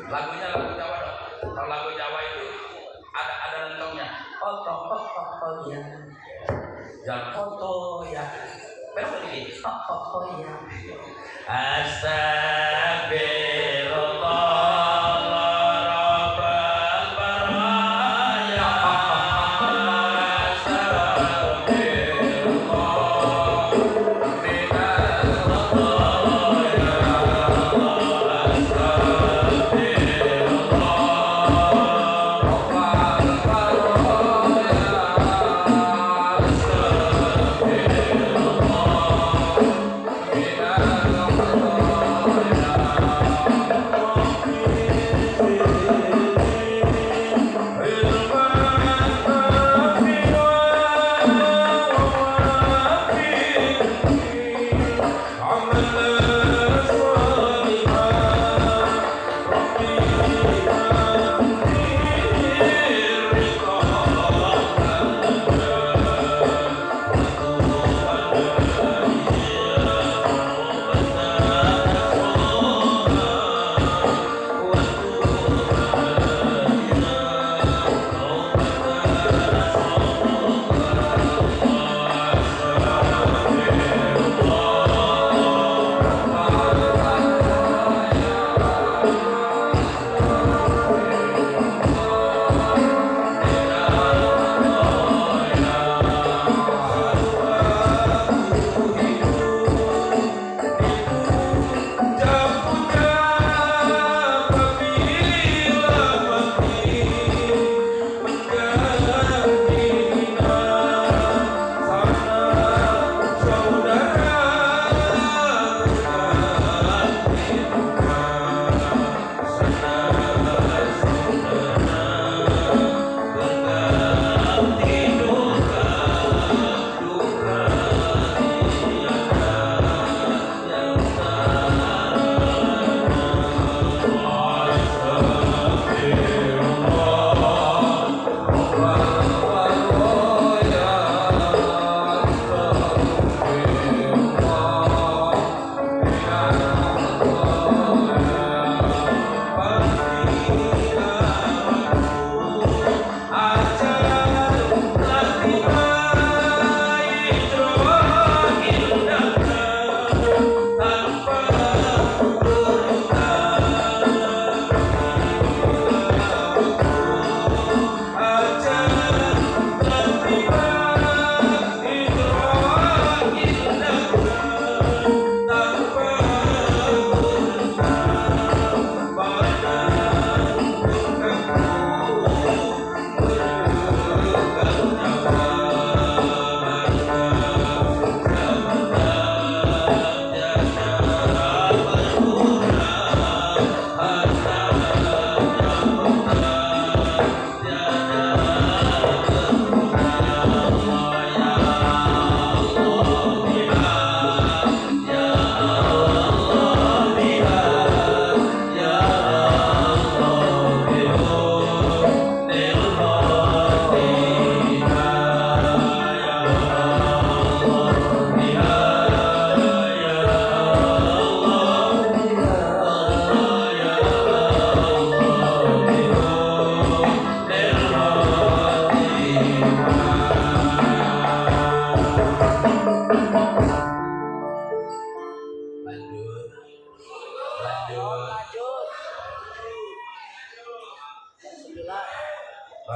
Lagunya lagu Jawa dong. Kalau lagu Jawa itu ada lentongnya. Oh ya. Jangan foto ya. Belok lagi. Oh ya. Astagfirullah.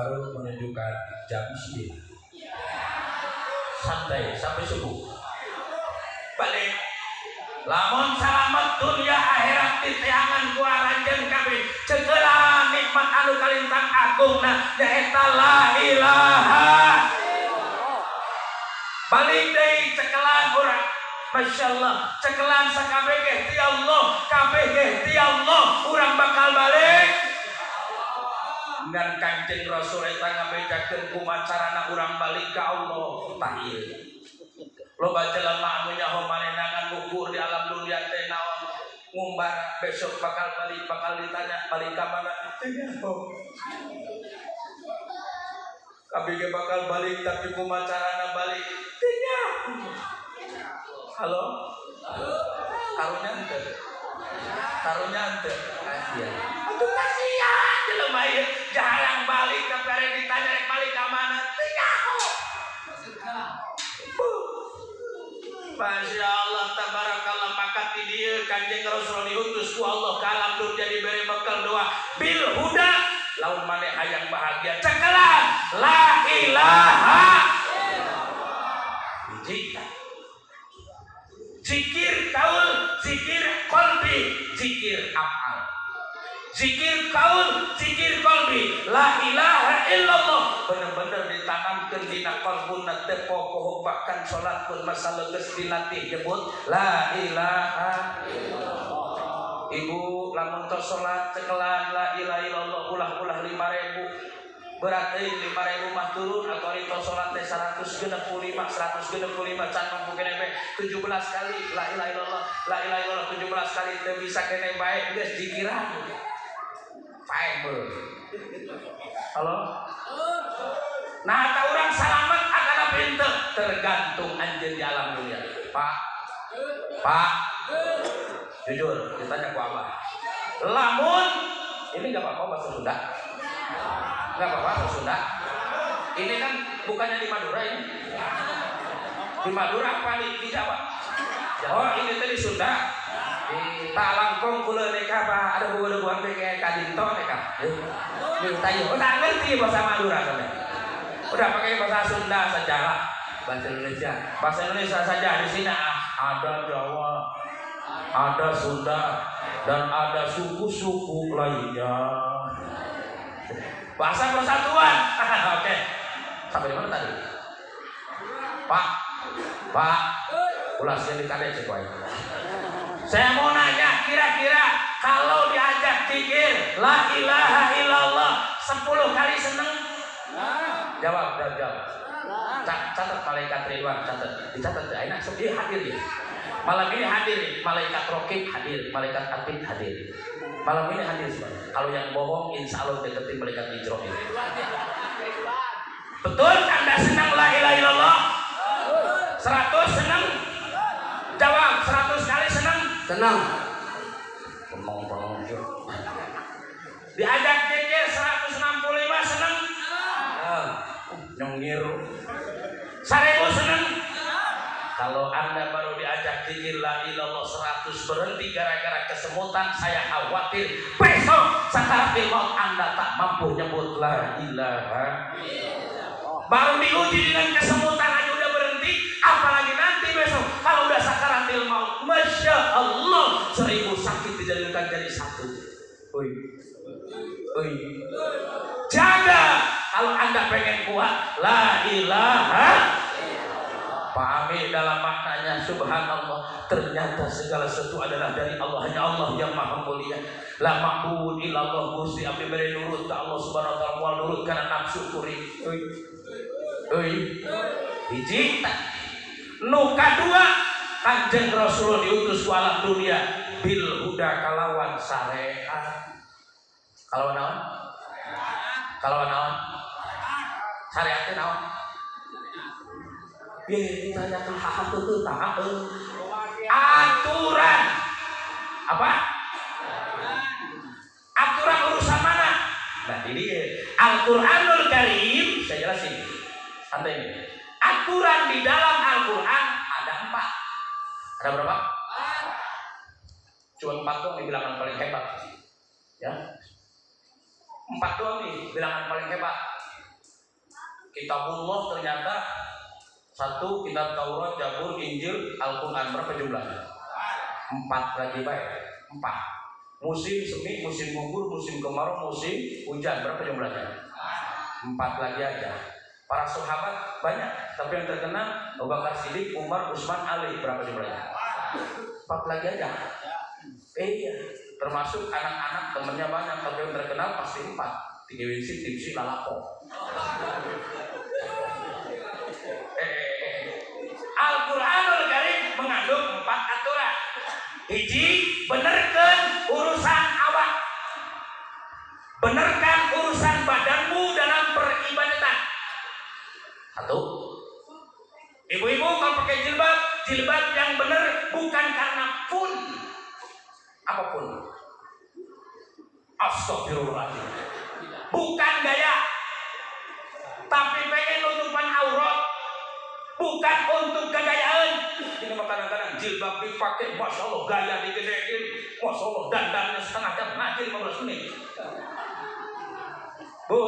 baru menunjukkan jam 9. Santai sampai subuh. Balik. Lamun salamet dunia akhirat titiangan ku aranjeun kabeh. Cegeula nikmat anu kalintang agungna nyaeta la ilaha. Balik deui cekelan urang. Masyaallah, cekelan sakabeh ge ti Allah, kabeh ge ti Allah, urang bakal balik. Dan Kanjeng Rasul eta ngabejakeun kumaha carana urang balik ka Allah. Tah ieu. Loba jelema anu nyaho manenangan ukur di alam dunia teh naon ngumbar besok bakal balik, bakal ditanya balik ka mana? Teu nyaho. Kabeh ge bakal balik tapi kumaha carana balik? Teu nyaho. Halo? Karunya henteu. Karunya henteu. Kasihan. Aduh kasihan jelema ieu jarang balik tapi are ditanya rek balik ka mana? Teu nyaho. Masya Allah tabarakallah maka ti dieu Kanjeng Rasul diutus ku Allah ka alam dunya diberi bekal doa bil huda laun maneh hayang bahagia cekelan la ilaha illallah. Zikir kaul, zikir qalbi, zikir afal. Zikir kaul, zikir qalbi, la ilaha illallah. Bener-bener ditanamkeun dina qalbuna teu popoh bahkan salat pun masalah geus dilatih nyebut la ilaha illallah. Ibu lamun tos salat cekelan la ilaha illallah ulah-ulah 5.000. Berat euy 5.000 mah turun atau itu salat teh 165 can mampu kene bae 17 kali la ilaha illallah 17 kali teu bisa kene bae geus jikiran. Pae beuh. Halo? Nah ta urang salamet akana pinter tergantung anjeun di alam dunia. Pak. Jujur ditanya ku Abah. Lamun ini enggak apa-apa bahasa Sunda. Enggak apa-apa bahasa Sunda. Ini kan bukannya di Madura ini. Di Madura apa di Jawa? Oh, ini tadi Sunda. Tak langkong kula neka apa ada buah-buahan kayak kadinto neka. Minta yo, udah ngerti bahasa Madura kan? Udah pakai bahasa Sunda saja lah. Bahasa Indonesia saja di sini ada Jawa, ada Sunda, dan ada suku-suku lainnya. Bahasa persatuan. Oke. Sampai di mana tadi? Pak. Ulasnya dikade cek wae. Saya mau nanya, kira-kira kalau diajak zikir la ilaha illallah 10 kali seneng? Jawab. Catat malaikat Ridwan, catat. Dicatat ya, enak sedih hadir ya. Malam ini hadir, malaikat Rokib hadir, malaikat Atid hadir. Malam ini hadir semua. Kalau yang bohong, insya Allah deketin malaikat Israil. Betul? Anda senang la ilaha illallah? 100 senang? Jawab, 100 kali senang? Senang. Diajak zikir 165 senang? Nyongir. 1000 senang? Kalau Anda baru diajak zikir la ilallah 100 berhenti gara-gara kesemutan, saya khawatir besok sakaratul maut Anda tak mampu nyebut la ilaha. Baru diuji dengan kesemutan aja udah berhenti, apalagi nanti besok kalau udah sakaratul maut. Masya Allah, 1000 sakit dijadikan jadi satu. Oi. Jaga kalau Anda pengen kuat la ilaha. Pahami dalam maknanya subhanallah, ternyata segala sesuatu adalah dari Allah, hanya Allah yang maha mulia. La ma'bud illallah, Gusti abdi bere nurut ka Allah subhanahu wa ta'ala, moal nurut kana nafsu kuring. Hiji nu kadua Kanjeng Rasul diutus ku alam dunia bil huda kalawan syariat. Kalawan naon? Syariat teh naon? Ditanyakan hak itu aturan apa? Aturan urusan mana? Nah ini Al-Quranul Karim saya jelasin. Santai ini. Aturan di dalam Al-Quran ada 4. Ada berapa? Cuma 4 doang nih bilangan paling hebat. Ya, 4 doang nih bilangan paling hebat. Kitabullah ternyata satu, kitab Taurat, Zabur, Injil, Al-Quran. Berapa jumlahnya? 4 lagi baik. 4. Musim semi, musim gugur, musim kemarau, musim hujan. Berapa jumlahnya? 4 lagi aja. Para sahabat banyak, tapi yang terkenal Abu Bakar Siddiq, Umar, Utsman, Ali. Berapa jumlahnya? 4 lagi aja. Iya, termasuk anak-anak temennya banyak, tapi yang terkenal pasti 4. 3 winsip, tipsi, lalapo. Al-Quranul Karim mengandung 4 aturan. Hiji, benerkan urusan awak, benerkan urusan badanmu dalam peribadatan. 1. Ibu-ibu kalau pakai jilbab, jilbab yang benar bukan karena pun apapun. Astagfirullahaladzim. Bukan gaya, tapi pengen nutupan aurat, bukan untuk kegayaan. Ini mah kadang-kadang jilbab dipakai, masya Allah gaya digedein, masya Allah dandannya setengah jam ngaji 15 menit. Bu,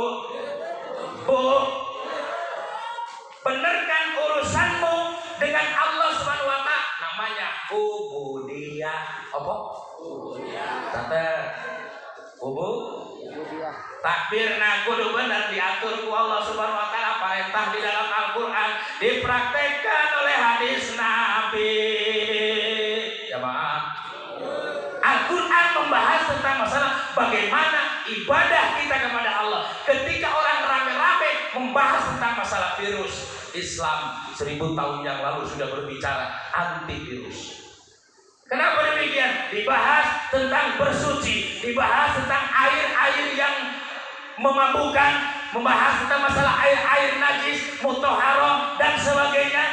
benerkan urusanmu dengan Allah Subhanahu wa Ta'ala. Namanya ubudiyah. Apa? Ubudiyah. Tante, takbir na kudu benar diatur ku Allah Subhanahu wa Ta'ala, perintah di dalam Al-Qur'an dipraktekkan oleh hadis Nabi. Jamaah, Al-Qur'an membahas tentang masalah bagaimana ibadah kita kepada Allah. Ketika orang rame-rame membahas tentang masalah virus, Islam 1000 tahun yang lalu sudah berbicara antivirus. Kenapa demikian? Dibahas tentang bersuci, dibahas tentang air-air yang memabukkan, membahas tentang masalah air-air najis, mutahharah dan sebagainya.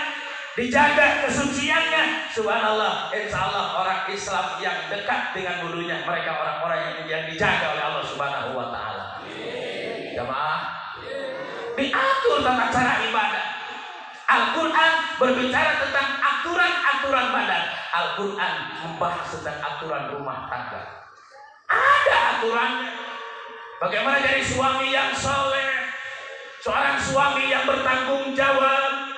Dijaga kesuciannya. Subhanallah, insya Allah orang Islam yang dekat dengan wudunya, mereka orang-orang yang dijaga oleh Allah Subhanahu wa Ta'ala. Jamaah, diatur tentang cara ibadah. Al-Quran berbicara tentang aturan-aturan badan. Al-Quran membahas tentang aturan rumah tangga. Ada aturannya. Bagaimana jadi suami yang soleh, seorang suami yang bertanggung jawab.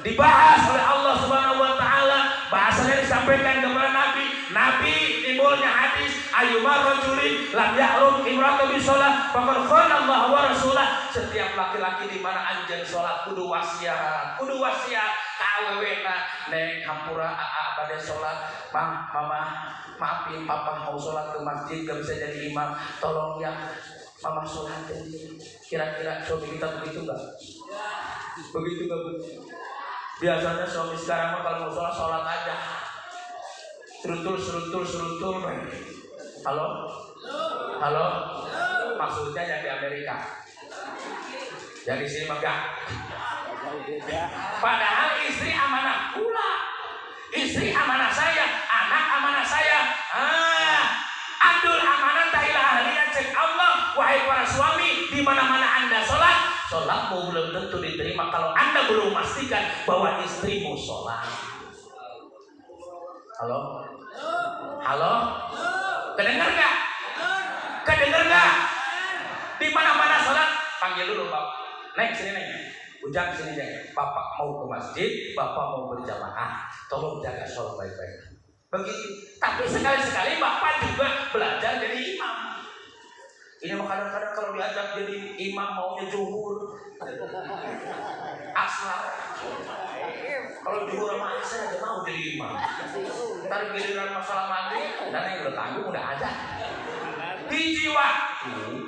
Dibahas oleh Allah Subhanahu wa Ta'ala. Bahasanya disampaikan kepada Nabi. Nabi timbulnya hadis, ayyuma rajulin lam ya'rum imra'atu bisolat faqad khana Allah wa rasulah. Setiap laki-laki di mana anjeun salat kudu wasiat. Kudu wasiat ka awewena, neng hampura aa bade salat, Bang, mama, maafin papa mau salat ke masjid gak bisa jadi imam. Tolong ya mama salat ini. Kira-kira suami kita begitu enggak? Begitu enggak, Bu? Biasanya suami sekarang mah kalau mau sholat aja, seruntul. Halo, maksudnya yang di Amerika, yang di sini mah enggak. Padahal istri amanah pula, istri amanah saya, anak amanah saya. Adul amanah ta'ilah ahliya cek Allah. Wahai para suami, di mana-mana anda sholat, sholatmu belum tentu diterima kalau anda belum memastikan bahwa istrimu sholat. Halo, kedengar gak? Di mana-mana sholat, panggil dulu Bapak. Naik sini, Ujang sini aja. Bapak mau ke masjid, Bapak mau berjamaah, tolong jaga sholat baik-baik. Begitu. Tapi sekali-sekali Bapak juga belajar jadi imam. Ini mah kadang-kadang kalau diajak jadi imam maunya zuhur, asar. Kalau zuhur sama asar aja mau jadi imam. Ntar giliran masalah maghrib, dan yang udah tanggung udah aja. Hiji waktu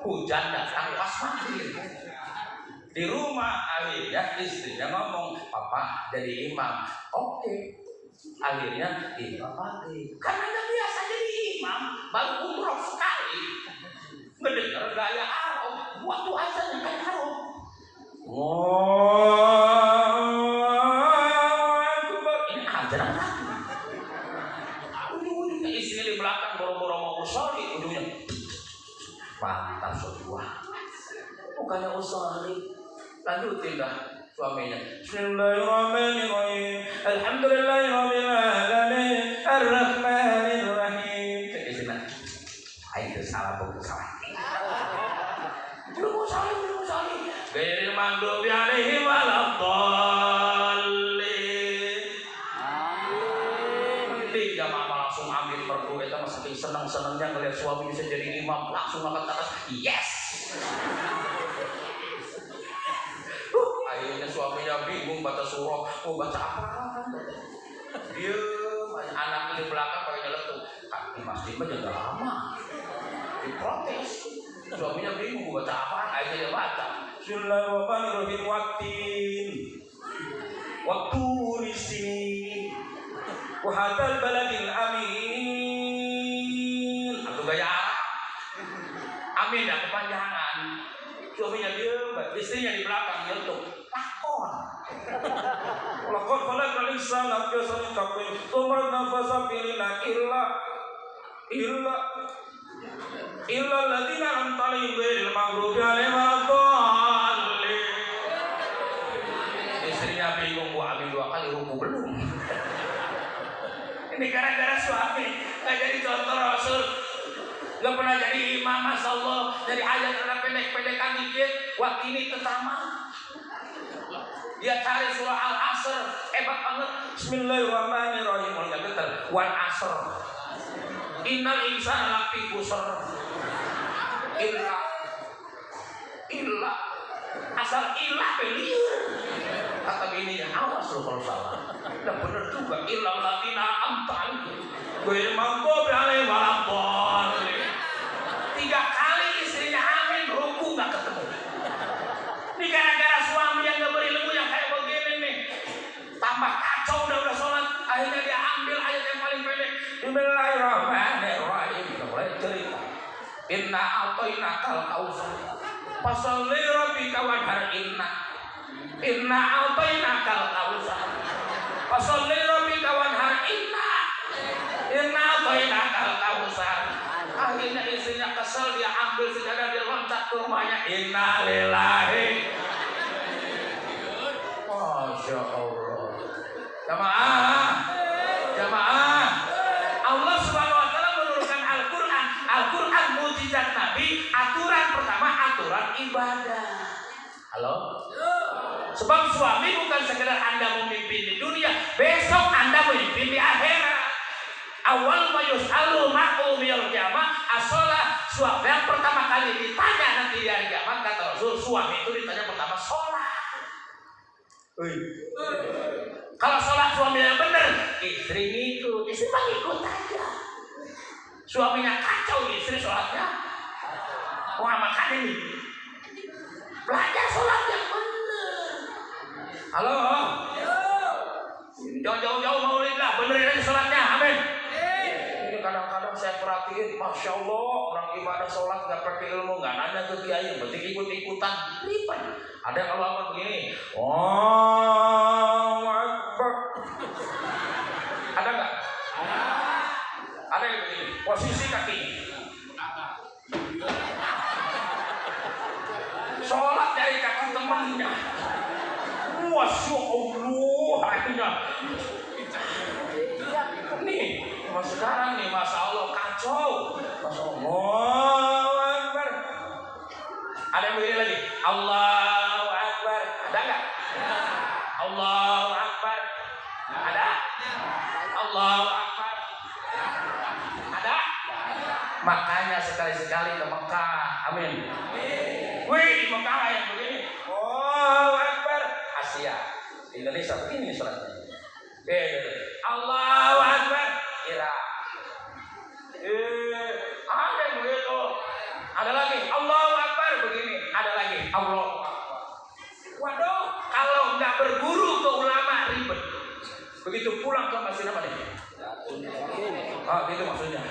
hujan datang pas maghrib. Di rumah akhirnya istrinya ngomong, Papa jadi imam. Oke. Akhirnya imam lagi. Karena nggak biasa jadi imam, baru umroh sekali. Mendengar gaya Arab, waktu azan yang kayak Arab. Ini azan apa? Ujung-ujungnya istrinya di belakang boro-boro mau usolli, ujungnya pantas sebuah. Bukannya usolli, lanjutin dah suaminya. Bismillahirrahmanirrahim. Alhamdulillahirabbil alamin. Arrahmanir rahim. Cek ayo salah. Belum usah. Gaya ghairil maghdubi 'alaihim waladdallin. Amin. Jamaah langsung amin merdu eta mah saking seneng-senengnya ngelihat suami bisa jadi imam langsung angkat atas. Yes. Akhirnya suaminya bingung baca surah, mau baca apa? Dia anak di belakang pakai nyeletuk. Di masjid mah jaga lama. Diprotes. Suaminya bingung mau baca apa? Akhirnya dia baca. Bismillahirrahmanirrahim. Waktu di sini. Wahadal baladil amin. Atau gaya Arab. Amin ya kepanjangan. Suaminya dia, istrinya di belakang nyeletuk. Lakon falak kalisan abjasan kapin tumar nafasa pilina illa ladina antalim ghairil maghdubi 'alaihim waladdallin. Istrinya bingung, gua amin 2 kali ruku belum. Ini gara-gara suami nggak jadi contoh Rasul, nggak pernah jadi imam, masya Allah. Jadi ayat ada pendek-pendekan dikit, wakini tetama. Dia cari surah Al-Asr, hebat banget. Bismillahirrahmanirrahim. Mulai getar. Wal Asr. Innal insana lafi khusr. Illa. Asal ilah beliau. Kata bininya, awas lu kalau salah. Udah bener juga. Illa ladina amtal. Ghairil maghdubi 'alaihim waladdallin. 3 kali istrinya amin, ruku nggak ketemu. Ini gara-gara suami yang nggak berilmu yang kayak begini nih, tambah kacau udah sholat. Akhirnya dia ambil ayat yang paling pendek. Bismillahirrahmanirrahim. Kita mulai cerita. Inna a'tainakal kautsar. Fasholli rabbika wanhar. Inna a'tainakal kautsar. Fasholli rabbika wanhar. Inna a'tainakal kautsar. Akhirnya istrinya kesel, dia ambil sejadah, dia loncat ke rumahnya. Innalillahi. Masya Allah. Jamaah. Allah Subhanahu Wa Taala menurunkan Al-Quran. Al-Quran mujizat Nabi. Aturan pertama aturan ibadah. Halo. Sebab suami bukan sekedar Anda memimpin di dunia, besok Anda memimpin di akhirat. Awal mayus alu ma'u miyal kiamat as-sholah. Suami yang pertama kali ditanya nanti di hari kiamat, kata Rasul, suami itu ditanya pertama sholat. Kalau sholat suaminya benar, istri ngikut, istri mah ngikut aja. Suaminya kacau, istri sholatnya makan ini. Belajar sholat yang benar. Halo. Jauh-jauh maulid lah, benerin aja sholatnya, amin. Kadang-kadang saya perhatiin, masya Allah, orang ibadah sholat nggak pakai ilmu, nggak nanya ke kiai, yang penting ikut-ikutan, ribet. Ada yang kalau apa begini, oh Akbar, ada nggak? Ada yang begini, posisi kaki, sholat dari kaki temannya, masya Allah, akhirnya. Nih, sekarang nih, masya Allah kacau, masya Allah Akbar. Ada yang begini lagi, Allahu Akbar, ada nggak? Allahu Akbar, ada? Allahu Akbar, ada? Makanya sekali-sekali ke Mekah, amin. Wih, di Mekah yang begini, Allahu Akbar, Asia, Indonesia begini sholatnya. Allahu Akbar, Irak. Ada yang begitu. Ada lagi, Allahu Akbar begini. Ada lagi, Allah. Waduh, kalau nggak berguru ke ulama ribet. Begitu pulang ke masjid apa nih? Gitu maksudnya.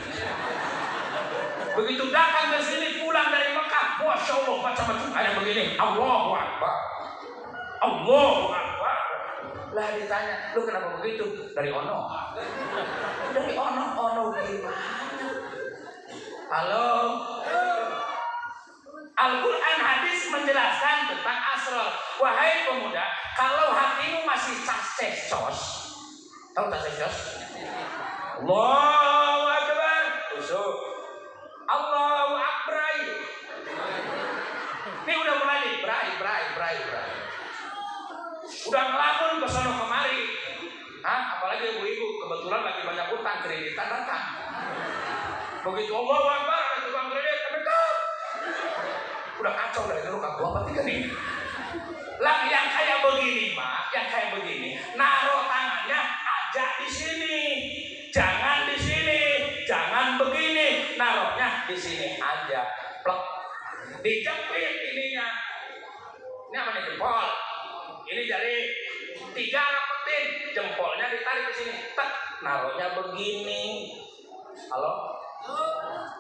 Begitu datang ke sini pulang dari Mekah, masya Allah macam-macam. Ada begini, Allahu Akbar, Allahu Akbar. Lah ditanya, lu kenapa begitu? Dari ono. Dari ono gimana? Halo. Al-Quran hadis menjelaskan tentang asrar. Wahai pemuda, kalau hatimu masih cacecos, tahu cacecos? Allahu Akbar. Usuk. Allahu Akbar. Ini udah mulai nih, berai. udah ngelamun ke sono kemari. Apalagi ibu-ibu kebetulan lagi banyak utang kreditan datang. Begitu Allahu Akbar ada tukang kredit, udah kacau dari dulu kaku apa tiga nih. Lah yang kayak begini mah, yang kayak begini, naruh tangannya aja di sini, jangan di sini, jangan begini, naruhnya di sini aja, plek, dijepit ininya. Ini apa nih jempol? Ini jari, 3 rapetin, jempolnya ditarik ke sini, tek, naruhnya begini. Halo?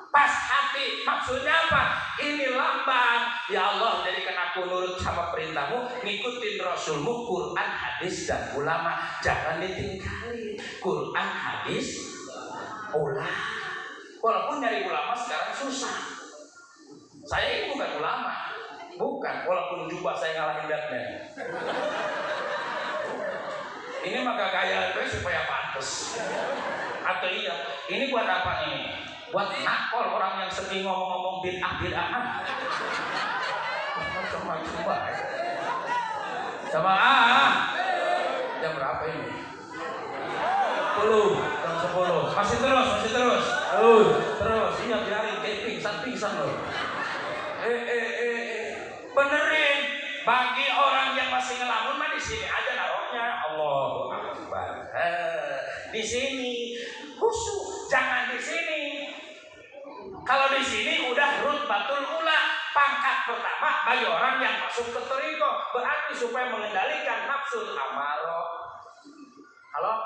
Pas hati, maksudnya apa? Ini lambang, ya Allah jadikan aku nurut sama perintahmu, ngikutin Rasulmu, Quran, hadis, dan ulama. Jangan ditinggalin Quran, hadis, ulama. Walaupun nyari ulama sekarang susah. Saya ini bukan ulama, bukan, walaupun jubah saya ngalahin Batman. Ini maka gaya gue supaya pantas. Atau iya, ini buat apa nih? Buat nakol orang yang sering ngomong-ngomong bid'ah-bid'ahan. Macam-macam. Sama jam berapa ini? 10, jam 10. Masih terus. Terus. Iya biarin kayak pingsan loh. Benerin. Bagi orang yang masih ngelamun mah di sini aja naruhnya. Allahu Akbar. Di sini khusyuk, jangan di sini. Kalau di sini udah rutbatul ula, pangkat pertama bagi orang yang masuk ke thariqah, berarti supaya mengendalikan nafsu amaro. Halo?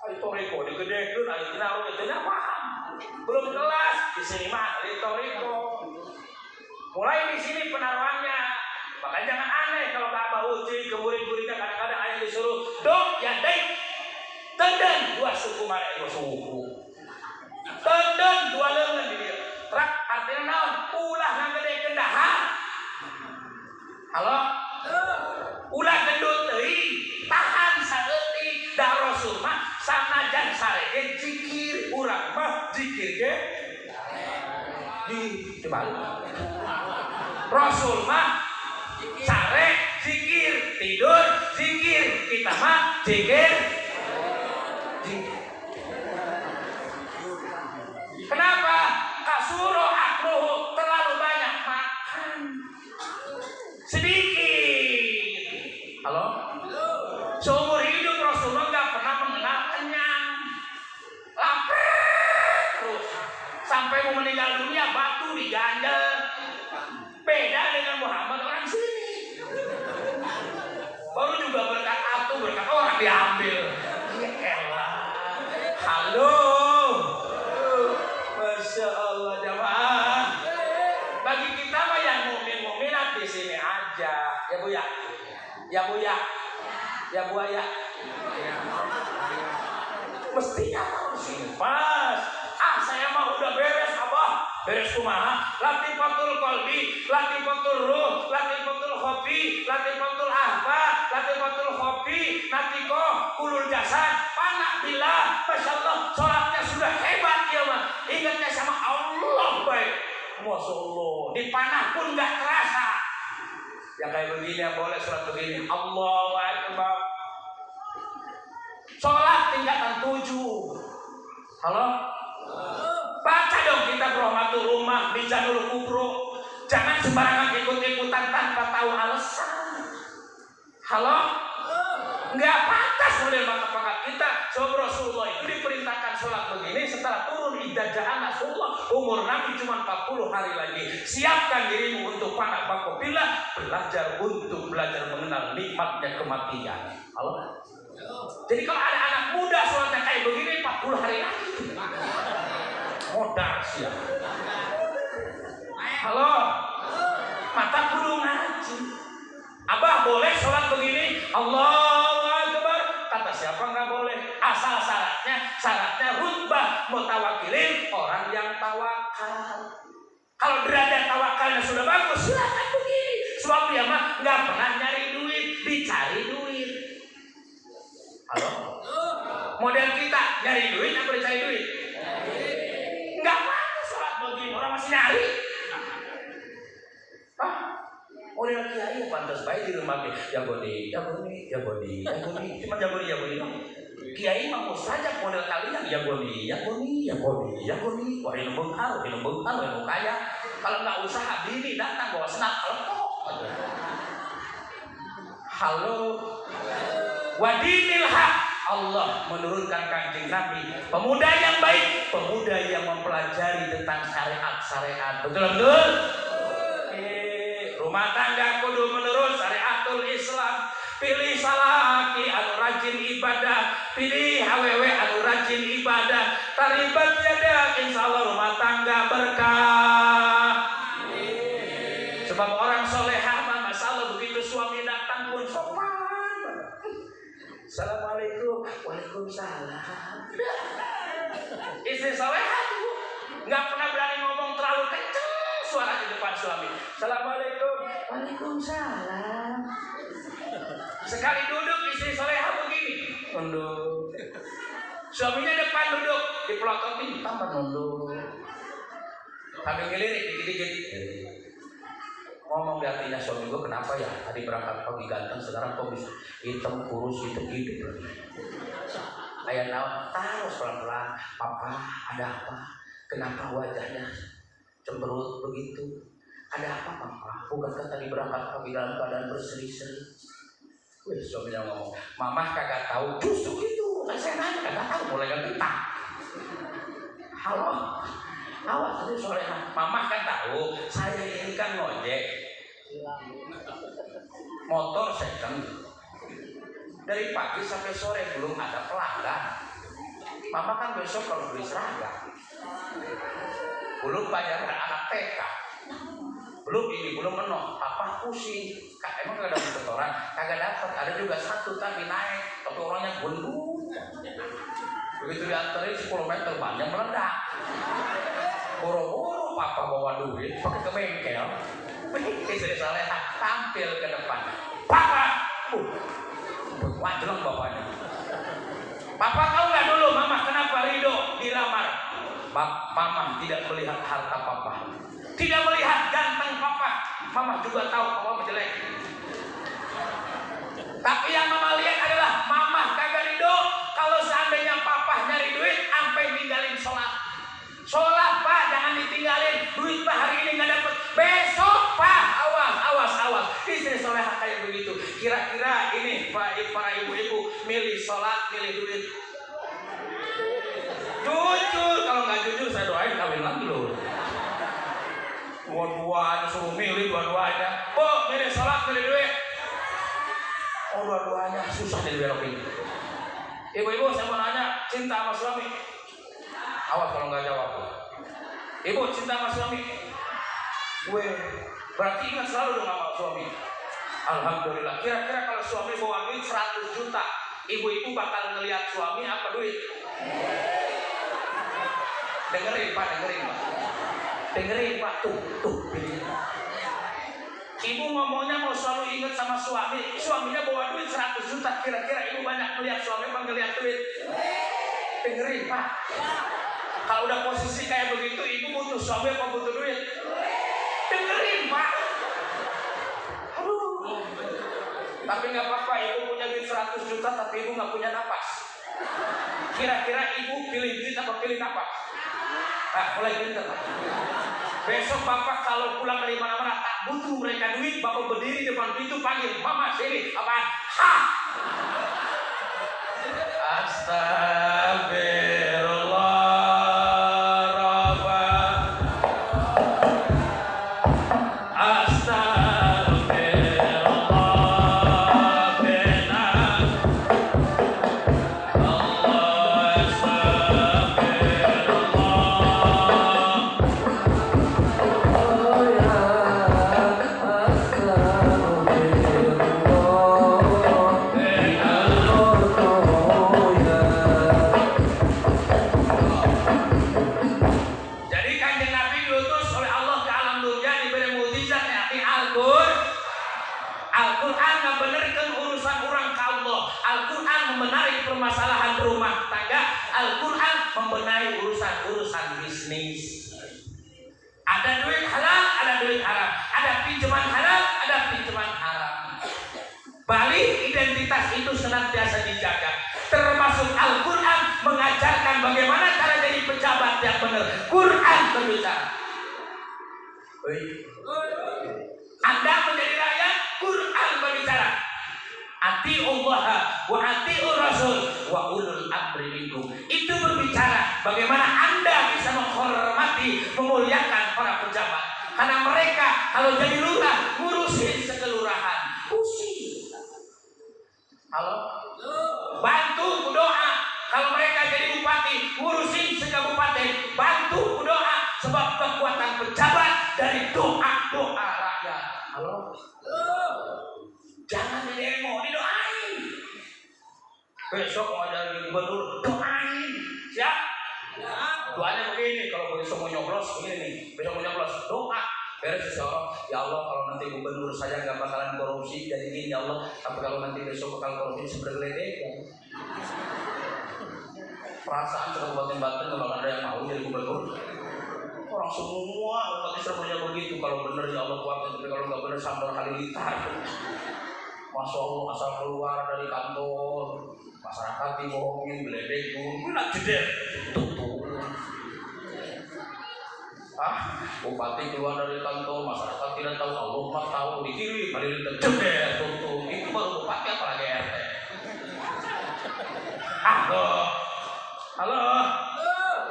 Ayo thariqah digedekeun, ayo dinaruh itu nya paham. Belum kelas di sini mah di thariqah. Mulai di sini penaruhannya. Makanya jangan aneh kalau ke Abah Uci, ke murid-muridnya kadang-kadang ayah disuruh dok ya dek tenden 2 suku marek 2 suku. Tenden 2 leungeun di dieu. Terak artinya naon? Ulah ngagedekeun dahar. Halo? Ulah gendut teuing, tahan saeutik da Rasul mah sanajan sarege zikir, urang mah zikir ge dibalik. Rasul mah sare zikir, tidur zikir, kita mah zikir. Kenapa? Kasuro akluhu terlalu banyak makan. Sedikit. Halo? Seumur hidup Rasulullah gak pernah mengenal kenyang. Lapar terus. Sampai mau meninggal dunia batu diganjel. Beda dengan Muhammad orang sini. Baru juga berkat atu, berkat orang diambil. Ya elah. Halo. Masya Allah jamaah. Bagi kita mah yang mukmin-mukminat di sini aja. Ya Bu ya. Ya Bu ya. Ya Bu ya. Mestinya tahu sini pas. Saya mah udah beres Abah. Beres kumaha? Latifatul qalbi, latifatul ruh, latifatul khofi, latifatul ahba, latifatul khofi, natiko, kulul jasad, panak bila, Masya Allah, sholatnya sudah hebat ya mah. Ingatnya sama Allah baik. Masya Allah, dipanah pun gak terasa. Yang kayak begini yang boleh sholat begini. Allahu Akbar. Sholat tingkatan 7. Halo? Baca dong kitab Rahmatul Ummah, Mizanul Kubro. Jangan sembarangan ikut-ikutan tanpa tahu alasan. Halo? Enggak pantas model pangkat kita. Sebab Rasulullah itu diperintahkan sholat begini setelah turun iddah ja'a Rasulullah. Umur Nabi cuma 40 hari lagi. Siapkan dirimu untuk panak bangkopilah. Belajar mengenal nikmatnya kematian. Halo? Jadi kalau ada anak muda sholatnya kayak begini 40 hari lagi. Modal siap. Halo, mata kudu ngaji. Abah boleh sholat begini? Allahu Akbar. Kata siapa nggak boleh? Asal syaratnya rutbah mutawakilin, orang yang tawakal. Kalau derajat tawakalnya sudah bagus, silakan begini. Sebab dia mah nggak pernah nyari duit, dicari duit. Halo, model kita nyari duit apa dicari duit? Enggak apa sholat begini, orang masih nyari. Model modal kiai pantas bae di rumah ya goni cuma jagoni dong. Kiai mah mau saja modal kalian ya goni. Wah ini benghar kaya. Kalau nggak usaha bini datang bawa senap kelepok. Halo. Wadinil haq. Allah menurunkan Kanjeng Nabi, pemuda yang baik, pemuda yang mempelajari tentang syariat. Betul? Rumah tangga kudu menurut syariatul Islam. Pilih salaki anu rajin ibadah, pilih awewe anu rajin ibadah. Taribat yada, insyaallah rumah tangga berkah. Sebab orang solehah mah masalah begitu suami datang pun sopan. Assalamualaikum. Waalaikumsalam. Istri solehah tuh nggak pernah berani ngomong terlalu kenceng suara di depan suami. Assalamualaikum. Waalaikumsalam. Sekali duduk istri solehah begini, nunduk. Suaminya depan duduk, dipelototin tambah nunduk. Sambil ngelirik dikit-dikit. Ngomong di hatinya, suami gue kenapa ya? Tadi berangkat pagi ganteng, sekarang kok bisa hitam kurus hidup lagi. Ayah naon terus pelan-pelan. Papa, ada apa? Kenapa wajahnya cemberut begitu? Ada apa papa? Bukankah tadi berangkat pagi dalam keadaan berseri-seri? Wih, suaminya ngomong, Mama kagak tahu. Justru gitu, saya nanya kagak tahu, mulai kita. Halo, awas tadi sore. Mama kan tahu, saya ini kan ngojek motor second. Dari pagi sampai sore belum ada pelanggan. Mama kan besok kalau beli seragam, belum bayar anak TK, belum menok. Papa pusing. Emang kagak dapat setoran? Kagak dapat. Ada juga satu tapi naik, tapi orangnya gendut. Begitu diantarin 10 meter bannya meledak. Boro-boro papa bawa duit pakai ke bengkel. Istri salehah tampil ke depan. Papa, wajrong bapaknya. Papa tahu nggak dulu mama kenapa Ridho dilamar? Mama tidak melihat harta papa, tidak melihat ganteng papa. Mama juga tahu papa jelek. Tapi yang mama lihat adalah mama kagak ridho kalau seandainya papa nyari duit sampai ninggalin sholat. Sholat pak jangan ditinggalin. Duit pak hari ini nggak dapet, besok pak awas. Istri solehah kayak begitu. Kira-kira ini para ibu-ibu milih sholat milih duit? Jujur, kalau nggak jujur saya doain kawin lagi loh. Dua-duanya suruh milih dua-duanya. Bu, milih sholat milih duit. Oh dua-duanya susah dibelokin. Ibu-ibu saya mau nanya, cinta sama suami? Awas kalau nggak jawab. Ibu cinta sama suami? Gue berarti ingat selalu dong sama suami. Alhamdulillah. Kira-kira kalau suami bawa duit 100 juta, ibu-ibu bakal ngelihat suami apa duit? Dengerin pak, tuh pilih. Ibu ngomongnya mau selalu ingat sama suami, suaminya bawa duit 100 juta, kira-kira ibu banyak melihat suami apa ngelihat duit? Dengerin pak. Kalau udah posisi kayak begitu, ibu butuh suami apa butuh duit? Dengerin pak. Aduh. Tapi nggak apa-apa, ibu punya duit 100 juta, tapi ibu nggak punya napas. Kira-kira ibu pilih duit apa pilih napas? Nah, mulai pinter. Besok bapak kalau pulang dari mana-mana tak butuh mereka duit, bapak berdiri depan pintu panggil, Mama sini, apaan? Ha! Astagfirullah Rabba. Astagfirullah bina. Allah Al-Quran membenarkan urusan orang ke Allah. Al-Quran membenahi permasalahan rumah tangga. Al-Quran membenahi urusan bisnis. Ada duit halal, ada duit haram. Ada pinjaman halal, ada pinjaman haram. Balik identitas itu senantiasa dijaga. Termasuk Al-Quran mengajarkan bagaimana cara jadi pejabat yang benar. Quran berbicara. Anda menjadi rakyat, Quran berbicara. Atiullah wa atiur rasul wa ulul amri minkum. Itu berbicara bagaimana Anda bisa menghormati, memuliakan para pejabat. Karena mereka kalau jadi lurah ngurusin sekelurahan. Pusing. Halo? Bantu doa. Kalau mereka jadi bupati, ngurusin sekabupaten. Bantu doa. Sebab kekuatan pejabat dari doa-doa rakyat. Halo? Jangan demo, didoain. Besok mau jadi gubernur, doain. Siap? Doanya begini, kalau besok mau nyoblos, begini nih. Besok mau nyoblos, doa. Beres seseorang, ya Allah kalau nanti gubernur saya gak bakalan korupsi, jadi gini ya Allah. Tapi kalau nanti besok bakal korupsi sebergeledek ya. Perasaan Kabupaten Banten kalau ada yang mau jadi gubernur. Orang semua umat Islamnya begitu. Kalau benar ya Allah kuatkan, tapi kalau nggak benar Sandor Halilintar. Masya Allah asal keluar dari kantor masyarakat dibohongin geledek tuh nak jeder tutup. Bupati keluar dari kantor masyarakat tidak tahu, Allah mah tahu, dikirim Halilintar jeder tutup. Itu baru bupati apalagi RT. Halo.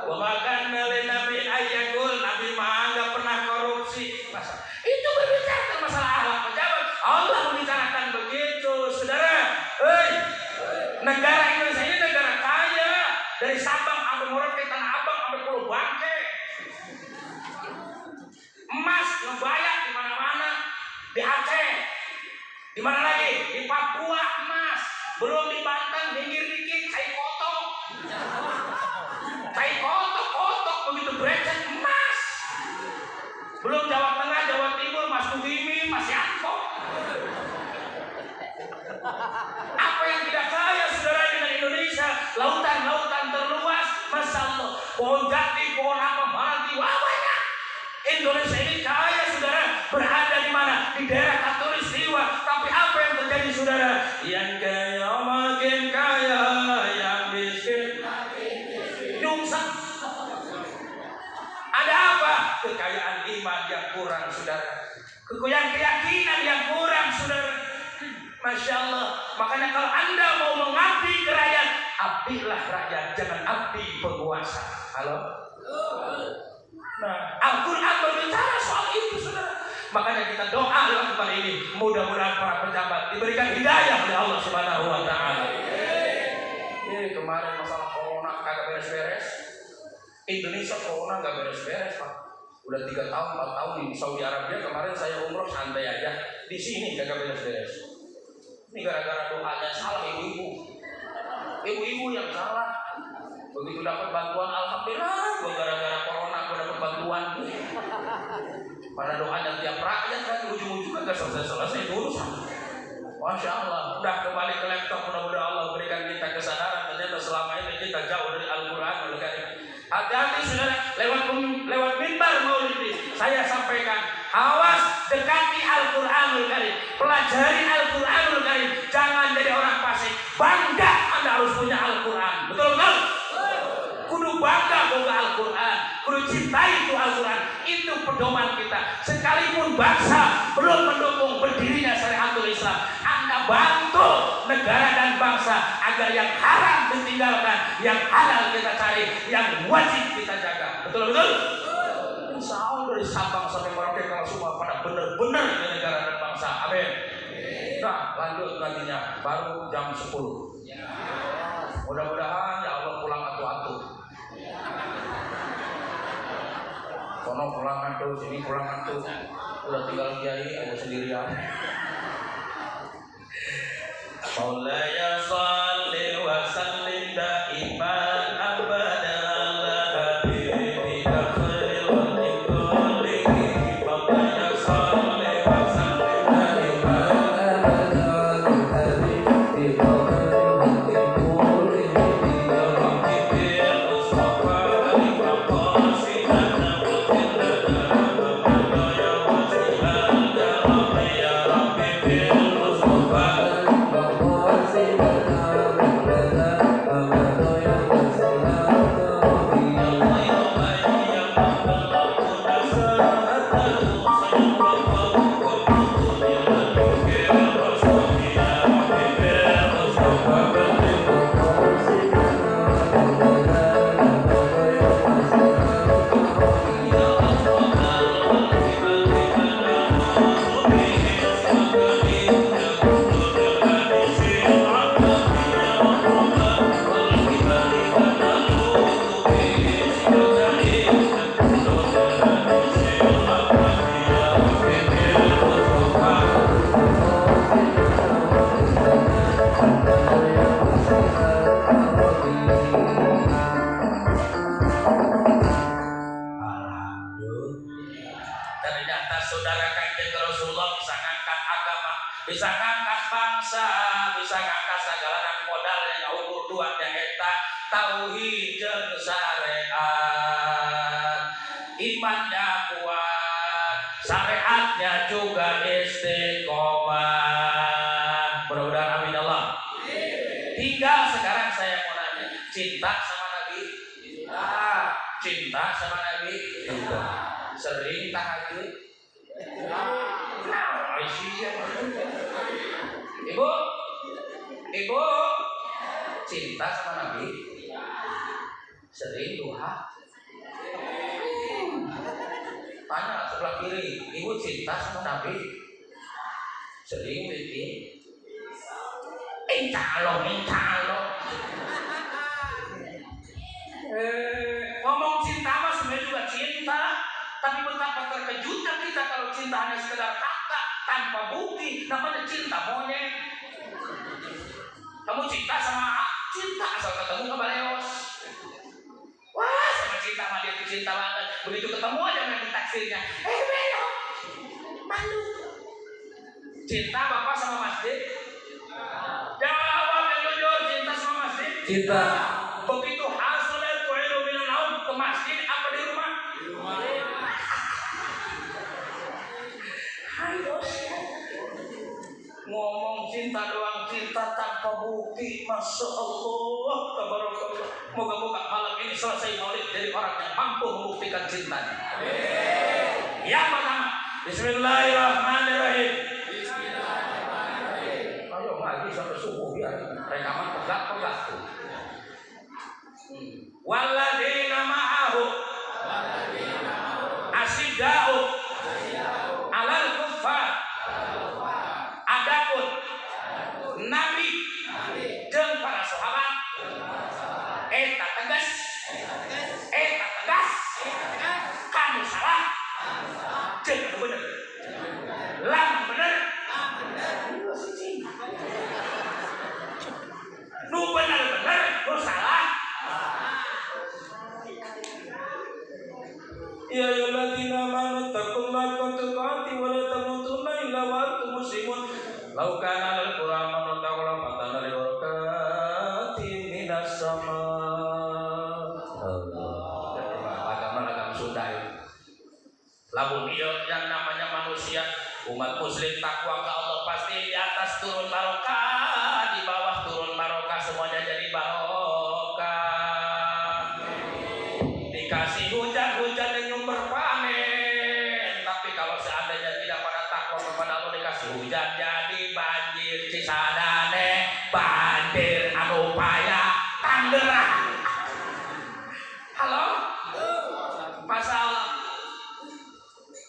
Wamakan oleh Nabi Ayakul, Nabi mah nggak pernah korupsi. Masa itu berbicara masalah akhlak pejabat. Allah membicarakan begitu, saudara. Negara Indonesia ini negara kaya. Dari Sabang sampai Merauke, Tanah Abang sampai Pulau Bangke. Emas ngebayar di mana-mana. Di Aceh, di mana lagi? Di Papua emas. Belum di Banten, minggir dikit, saya kotok. Saya kotok begitu berecet emas. Belum Jawa Tengah, Jawa Timur, Mas Kuhimi, Mas Yanto. Apa yang tidak kaya saudara dengan Indonesia? Lautan-lautan terluas, Masya Allah. Pohon jati, pohon apa, maranti, wah banyak. Indonesia ini kaya saudara. Berada di mana? Di daerah Katulistiwa. Tapi apa yang terjadi saudara? Yang kaya makin kaya, yang miskin nyungsep. Ada apa? Kekayaan iman yang kurang saudara. Kekayaan keyakinan yang kurang saudara. Masya Allah. Makanya kalau Anda mau mengabdi ke rakyat, abdilah rakyat, jangan abdi penguasa. Halo? Nah, Al-Quran berbicara soal itu saudara. Makanya kita doa lewat kali ini, mudah-mudahan para pejabat diberikan hidayah oleh Allah Subhanahu wa taala. Kemarin masalah corona kagak beres-beres. Indonesia corona gak beres-beres, Pak. Udah 3 tahun, 4 tahun di Saudi Arabia. Kemarin saya umroh santai aja. Di sini kagak beres-beres. Ini gara-gara doanya salah ibu-ibu. Ibu-ibu yang salah. Begitu dapat bantuan, alhamdulillah. Gua gara-gara corona gua dapat bantuan. Pada doanya tiap rakyat kan ujung-ujungnya gak selesai-selesai dulu. Masya Allah, udah kembali ke laptop. Mudah-mudahan Allah berikan kita kesadaran. Ternyata selama ini kita jauh dari Al-Quran. Hati-hati saudara, lewat mimbar maulid ini saya sampaikan, awas dekati Al-Quranul Karim, pelajari Al-Quranul Karim, jangan jadi orang fasik. Bangga Anda harus punya Al-Quran, betul-betul. Kudu bangga boga Al-Quran, kudu cintai itu Al-Quran. Itu pedoman kita. Sekalipun bangsa belum mendukung berdirinya syariatul Islam, Anda bantu negara dan bangsa agar yang haram ditinggalkan, yang halal kita cari, yang wajib kita jaga. Betul-betul? Insya Allah dari Sabang sampai Merauke kalau semua pada benar-benar di negara dan bangsa. Amin. Nah, lanjut nantinya baru jam 10. Mudah-mudahan ya Allah pulang atu-atu. Sono pulang atu, sini pulang atu. Udah tinggal kiai aja sendirian. Maulaya shalli wa sallim daiman abada ala habibika khairul kullihi. Maulaya shalli wa sallim daiman abada ala habibika khairul kullihi. Mustafa al-Qasim bisa ngangkat bangsa, bisa ngangkat segala modal yang ukur dua eta tauhid jeung syariat. Imannya kuat, syariatnya juga istiqomah. Mudah-mudahan amin Allah. Tinggal sekarang saya mau nanya, cinta sama Nabi? Cinta sama Nabi? Cinta. Sering tahajud? Ibu, cinta sama Nabi? Sering duha? Tanya sebelah kiri, ibu cinta sama Nabi? Sering bikin? Insya Allah. Ngomong cinta mah sebenarnya juga cinta, tapi betapa terkejutnya kita kalau cinta hanya sekedar kata tanpa bukti, namanya cinta monyet. Kamu cinta asal ketemu kebaleos. Wah, sama cinta sama dia cinta banget. Begitu ketemu aja main taksirnya. Belok. Malu. Cinta bapak sama masjid? Jawab yang jujur, cinta sama masjid? Cinta. Begitu hasilnya tuairu minan naum ke masjid apa di rumah? Di rumah. Ayo. Ngomong cinta doang, cinta tanpa bukti. Masya Allah, tabarakallah. Moga-moga malam ini selesai maulid dari orang yang mampu membuktikan cintanya. Yang pertama, Bismillahirrahmanirrahim. Ayo ngaji sampai subuh ya. Rekaman pegat-pegat tuh. Walladzina ma'ahu asyidda'u 'alal kuffar. Adapun Nabi jeung para sahabat eta tegas kamu salah jeung bener lamun bener nu bener nu salah. Ya ayyuhalladzina amanu taqullaha haqqa tuqatih wa la tamutunna illa wa antum muslimun. Lau kana lal Qur'an manutaqala matana li barakati minas sama. Allah. Agama Sunda ini. Lamun ieu yang namanya manusia, umat muslim takwa ke Allah pasti di atas turun barokah, di bawah turun barokah, semuanya jadi barokah. Dikasih hujan yang nyumber panen, tapi kalau seandainya tidak pada takwa kepada Allah dikasih hujan jadi banjir Cisadane, banjir anu paya Tangerang. Halo? Masalah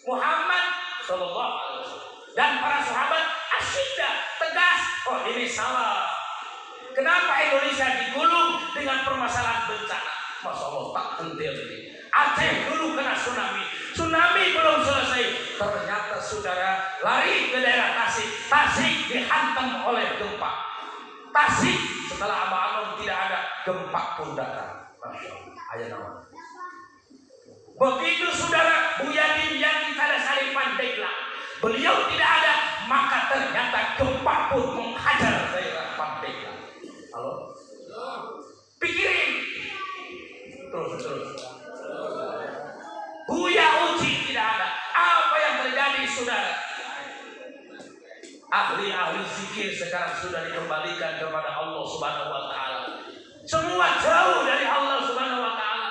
Muhammad sallallahu alaihi wasallam dan para sahabat asyidda, tegas. Oh ini salah. Kenapa Indonesia digulung dengan permasalahan bencana? Masya Allah tak penting ini. Aceh dulu kena tsunami belum selesai, ternyata saudara lari ke daerah Tasik dihantam oleh gempa. Tasik setelah Abah tidak ada, gempa pun datang. Masya Allah, ayat nama. Begitu saudara Buyadi yang kita Sari Pandeglang, beliau tidak ada, maka ternyata gempa pun menghajar daerah Pandeglang. Halo? Pikirin. Terus. Buya uji tidak ada. Apa yang terjadi saudara? Ahli-ahli zikir sekarang sudah dikembalikan kepada Allah Subhanahu wa taala. Semua jauh dari Allah Subhanahu wa taala.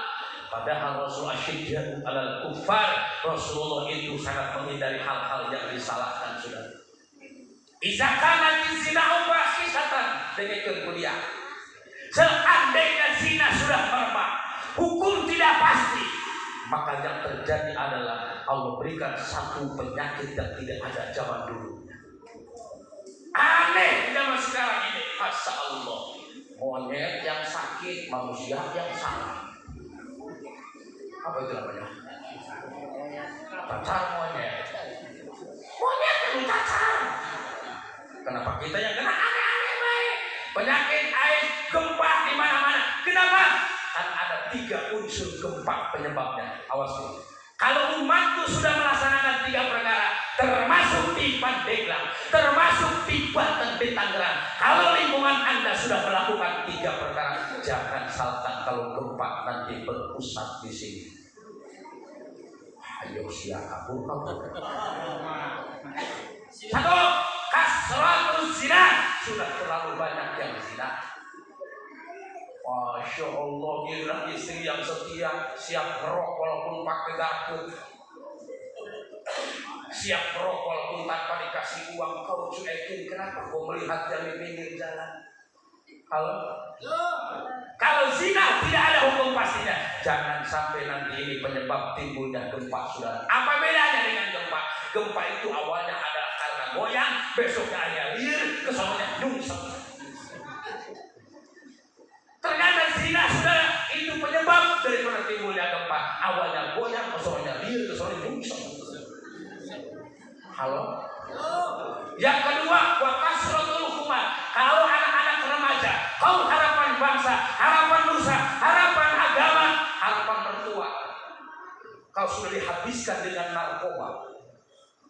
Padahal Rasul asyiddu 'alal kuffar, Rasulullah itu sangat menghindari hal-hal yang disalahkan saudara. Iza kana zina fahisatan dengan kuliah. Seandainya zina sudah merebak, hukum tidak pasti, maka yang terjadi adalah Allah berikan satu penyakit yang tidak ada zaman dulu. Aneh zaman sekarang ini, Masya Allah, monyet yang sakit, manusia yang salah. Apa itu namanya? Cacar monyet. Monyet yang cacar. Kenapa kita yang kena aneh-aneh baik? Penyakit air, gempa di mana-mana. Kenapa? Kan ada 3 unsur gempa penyebabnya. Awas nih. Kalau umatku sudah melaksanakan 3 perkara, termasuk di Pandeglang, termasuk di Banten, di Tangerang, kalau lingkungan Anda sudah melakukan 3 perkara, jangan salahkan kalau gempa nanti berpusat di sini. Ayo siapa kamu? 1, kasratus zina, sudah terlalu banyak yang zina. Masya Allah, giliran istri yang setia, siap merokok walaupun pakai garpu, siap merokok walaupun tanpa dikasih uang. Kau cuekin, kenapa kau melihat yang di pinggir jalan? Kalau zina tidak ada hukum pastinya. Jangan sampai nanti ini penyebab timbulnya gempa, saudara. Apa bedanya dengan gempa? Gempa itu awalnya adalah karena goyang, besoknya hanya liar, kesononya nyungsep. Ternyata zina, saudara, itu penyebab daripada timbulnya gempa. Awalnya goyang, kesononya liar, kesononya nyungsep. Halo? Yang kedua, wa kasratul hukumah. Kalau anak-anak remaja, kau harapan bangsa, harapan nusa, harapan agama, harapan mertua, kau sudah dihabiskan dengan narkoba,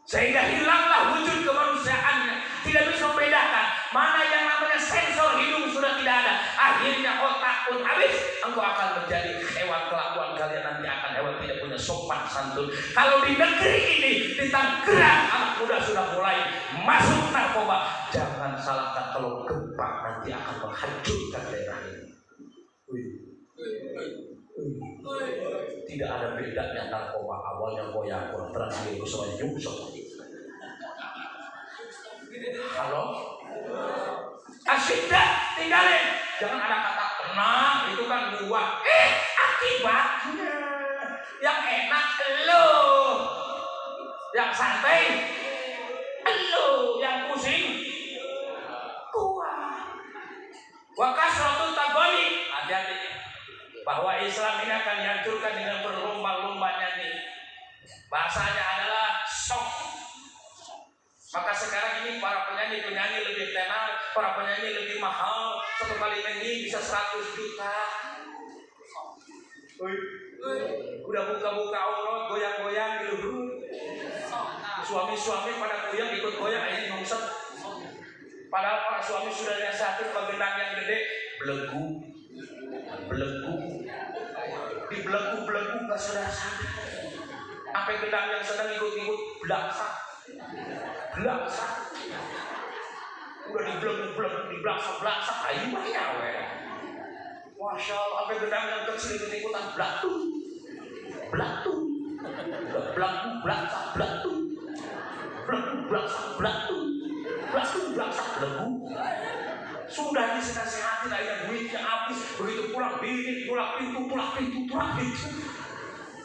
sehingga hilanglah wujud kemanusiaannya. Tidak bisa membedakan mana yang namanya sensor hidung sudah tidak ada. Akhirnya otak pun habis. Engkau akan menjadi hewan, kelakuan kalian nanti akan hewan tidak punya sopan santun. Kalau di negeri ini, di Tangerang, anak muda sudah mulai masuk narkoba, jangan salahkan kalau gempa nanti akan menghancurkan daerah ini. Tidak ada bedanya narkoba, awalnya goyang, terakhir semuanya nyungsep. Halo? Asyiddah, tinggalin. Jangan ada kata tenang, itu kan buah. Akibatnya yang enak lo, yang santai lo, yang pusing gua. Wa kasratul tabani, hati-hati bahwa Islam ini akan dihancurkan dengan berlomba-lomba nyanyi. Bahasanya adalah sok. Maka sekarang ini para penyanyi lebih tenar, para penyanyi lebih mahal. 1 kali nyanyi bisa 100 juta. Udah buka-buka aurat, goyang-goyang gitu. Suami-suami pada goyang ikut goyang, ini nongset. Padahal para suami sudah nasihatin bagenang yang gede, belegu, dibelegu nggak sadar. Sampai gendang yang sedang ikut-ikut belaksak. Udah dibelaksak, ayo banyak weh. Masya Allah, sampai gendang yang kecil ikut-ikutan belatu. Belaksak, belegu. Sudah dinasihati akhirnya duitnya habis, begitu pulang bini, pulang pintu.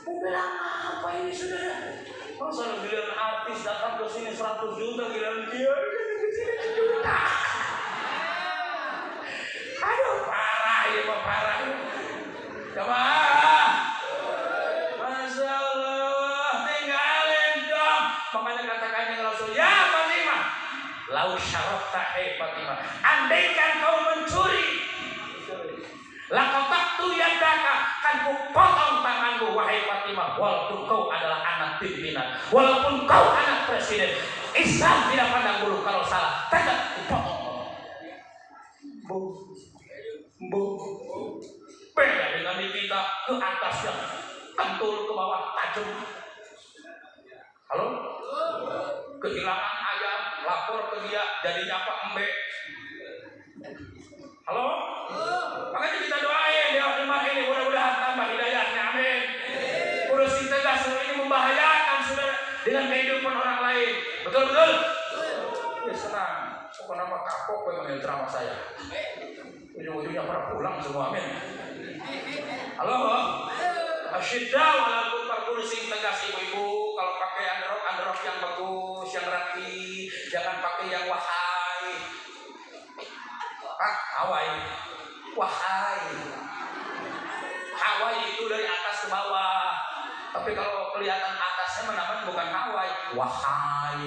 Mau bilang apa ini saudara? Masa giliran artis datang ke sini 100 juta, giliran dia juta. Aduh, parah ya, parah. Coba. Masya Allah, tinggalin dong. Makanya katakan yang Rasul, ya Fatimah, lau syarafta Fatimah, andaikan kau mencuri, lakotak tu yadaka, kan ku potong tanganmu wahai Fatimah. Walaupun kau adalah anak pimpinan, walaupun kau anak presiden, Islam tidak pandang bulu. Kalau salah tetap ku potong. Beda dengan kita, ke atasnya kentul, ke bawah tajam. Halo? Kehilangan ayam, lapor ke dia, jadinya apa? Embe. Halo? Makanya kita doain di rumah ini, mudah-mudahan tambah hidayahnya, amin. Urus tegas ini membahayakan saudara dengan kehidupan orang lain. Betul? Ya senang. Kenapa kapok memang ceramah saya? Ujung-ujungnya pada pulang semua, amin. Halo? Asyiddah wala kursi tegas ibu-ibu. Kalau pakai underrok yang bagus, yang rapi, jangan pakai yang wahai. Hawaii itu dari atas ke bawah. Tapi kalau kelihatan atasnya namanya bukan Hawaii, wahai.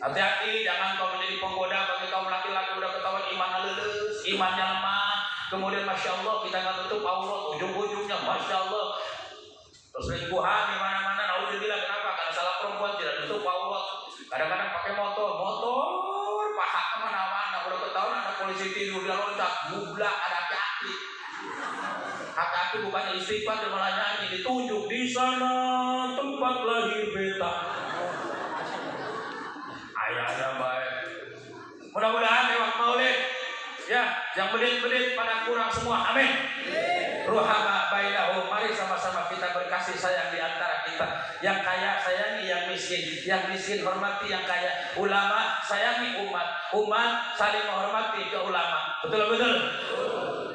Hati-hati, jangan kau menjadi penggoda bagi kaum laki-laki udah ketahuan iman lulus, imannya lemah, kemudian masya Allah kita nggak tutup aurat, ujung-ujungnya masya Allah perselingkuhan di mana-mana. Naudzubillah, kenapa? Karena salah perempuan tidak tutup aurat. Kadang-kadang pakai motor paha kemana-mana. Udah ketahuan ada polisi tidur dia loncat, bublak, ada hati-hati. Hati-hati bukannya istighfar, dia malah nyanyi, ditunjuk di sana tempat lahir beta. Ayahnya baik. Mudah-mudahan lewat maulid ya, yang belit-belit pada kurang semua. Amin. Ruhama bainahum, mari sama-sama kita berkasih sayang di antara kita. Yang kaya sayangi yang miskin hormati yang kaya. Ulama sayangi umat saling menghormati ke ulama. Betul.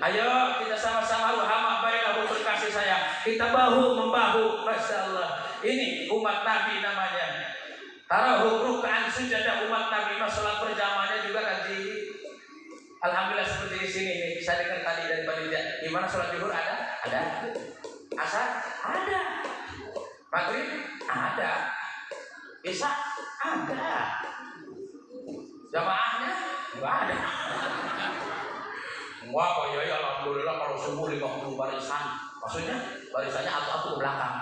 Ayo kita sama-sama ruhama bainahum, berkasih sayang. Kita bahu membahu. Masya Allah. Ini umat Nabi namanya. Tarahum ruk'an sujada, umat Nabi salat berjamaahnya juga kaji. Alhamdulillah seperti di sini nih. Saya dengar tadi dari panitia, di mana sholat zuhur ada, asar ada, maghrib ada, isya ada, jamaahnya nggak ada. Wah, Pak Yai, alhamdulillah kalau subuh 50 barisan, maksudnya barisannya atu-atu ke belakang.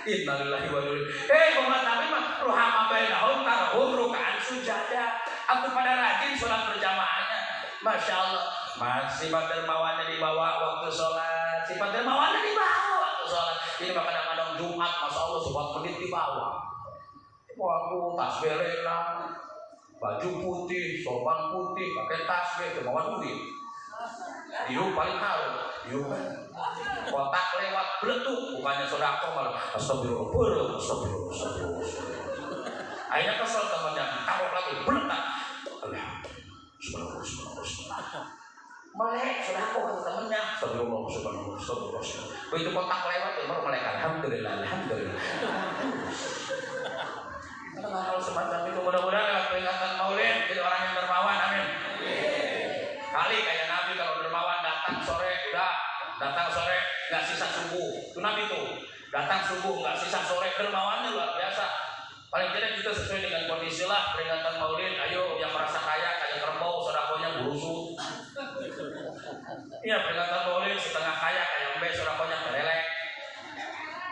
Innalillahi wa inna ilaihi. Umat Nabi mah ruhama bainahum tarahum ruk'an sujada. Aku pada rajin sholat berjamaahnya. Masya Allah. Sifat dermawannya dibawa waktu sholat. Sifat dermawannya dibawa waktu sholat. Ini kadang-kadang Jumat, Masya Allah, 10 menit dibawa. Waduh, tasbih lelang, baju putih, sorban putih, pakai tasbih, dermawan duit. Yuk paling harum. Yuk kotak lewat beletuk, bukannya sodako malah astagfirullah. Akhirnya kesel temannya, taruh lagi beletak. Subhanallah. Melek sodako kata temannya. Astagfirullah. Begitu kotak lewat, baru melek. Alhamdulillah. Hal semacam itu mudah-mudahan lewat peringatan Maulid jadi orang yang dermawan. Amin. Kali kayak Nabi kalau dermawan datang sore nggak sisa subuh. Itu Nabi tuh datang subuh nggak sisa sore, dermawannya luar biasa. Paling tidak kita sesuai dengan kondisi lah peringatan Maulid. Ayo yang merasa kaya kayak kerbau, sodakonya burusut. Iya, peringatan Maulid setengah kaya kayak embe, sodakonya kelelek.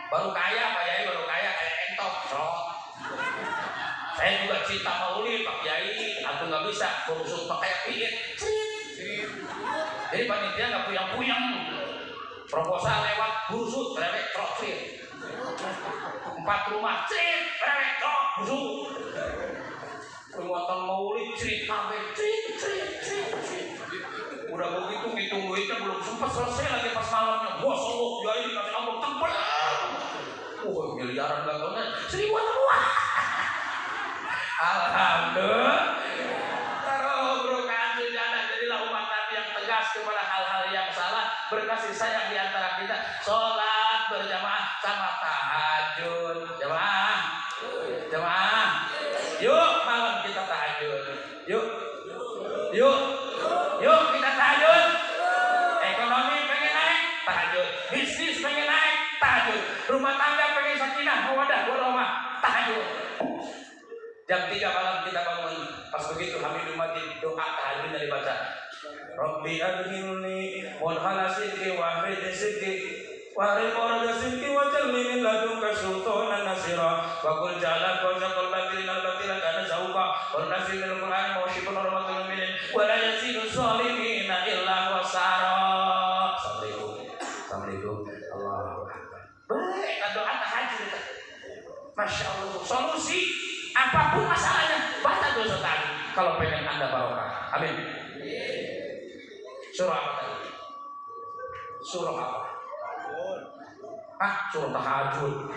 Baru kaya Pak Yai, kayak entok, cerot. Saya juga cinta Maulid Pak Yai, aku nggak bisa burusut pakai piit. Jadi panitia nggak puyang-puyang. Proposal lewat burusut, kelelek, cerot, 4 rumah, kelelek, cerot, burusut. Peringatan Maulid, kabeh, udah begitu ngitung duitnya belum sempat selesai lagi pas malamnya. Bos Allah, Yai dikasih amplop tebal. Miliaran gagalnya, 1000 semua. Alhamdulillah. Jadilah umat Nabi yang tegas kepada hal-hal yang salah, berkasih sayang di antara kita, sholat berjamaah sama tahajud. Jamaah. Yuk malam kita tahajud. Yuk kita tahajud. Ekonomi pengen naik, tahajud. Bisnis pengen naik, tahajud. Rumah tangga pengen sakinah, mawaddah warahmah, tahajud. Jam 3 malam kita bangun. Pas begitu Hamidul Majid, doa tahajudnya dibaca. Rabbi adhilni mudhala sidqi wa ahrid sidqi wa ahrid murada sidqi wa jalli min ladunka sultanan nasira wa qul ja'ala qawzaqal batilin al-batila kana zawqa wa nasil min al-Qur'an wa shifun rahmatul mu'minin wa la yazidu zalimina illa wasara. Assalamualaikum. Allahu Akbar. Baik, doa tahajud. Masya Allah. Solusi apapun masalahnya, baca doa tadi. Kalau pengen Anda barokah. Amin. Surah apa tadi? Surah apa? Surah tahajud.